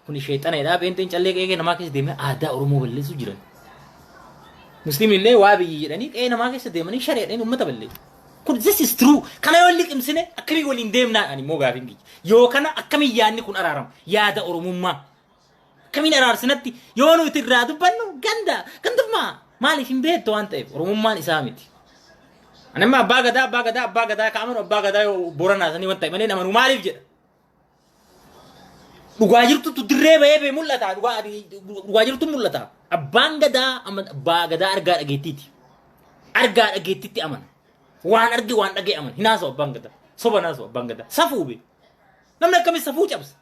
kun sheexanaadha beenteen callee qe'ee namaa keessa deemee aadaa Oromoo balleessu jiran musliimillee waa biyyi jedhanii qe'ee namaa keessa deemanii shari'aadhaan uummata balleessu kun this is true kana yoo liqimsine akkamii waliin deemnaadhaan immoo gaafin giyya yoo kana akkamii yaadni kun araaramu yaada Oromummaa akkamiin araarsinatti yoo nuti irraa dubbannu gandummaa maaliif hin beektu waan ta'eef Oromummaan isaa miti anamma abbaa gadaa kaamanu abbaa gadaa Booranaa sanii waan ta'e malee namanu maaliif jedha dhugaa jirtu dirree bahee mul'ata dhugaa jirtu mul'ata abbaan gadaa abbaa gadaa argaa dhageettiitti amana waan argi waan dhagee amana hinaaso abbaan gadaa soba naaso abbaan gadaa safuu be namni akkamii safuu cabsa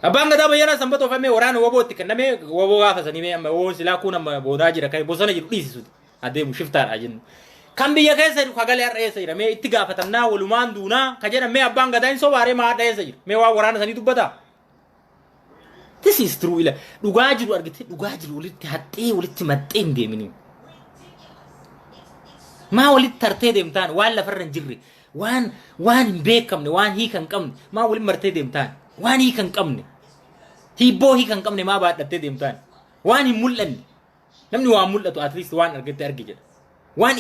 abbaan gadaa bayyana sanbatoo famee waraana wobootti kennamee woboo gaafasanii mee amma woo silaa kun amma boodaa jira kai bosona jiru dhiisisuuti adeemu shiftaadha jennu kan biyya keessa jiru kagalee har'a eessa jira mee itti gaafatannaa walumaan duunaa ka jedhan mee abbaan gadaa hin sobaaree maadha eessa jira mee waa waraana sanii dubbata this is true ila dhugaa jiru argite dhugaa jiru walitti haxxee walitti maxxee hin deemini maa walitti tartee deemtaan waan lafarra hin jirre waan hin beekamne waan hiikan qabne maa walitti martee deemtaan waan hiikan qabne hibboo hiikan qabne maa baadhattee deemtaan waan hin mul'anne namni waan mul'atu at least waan argite arge jedha waan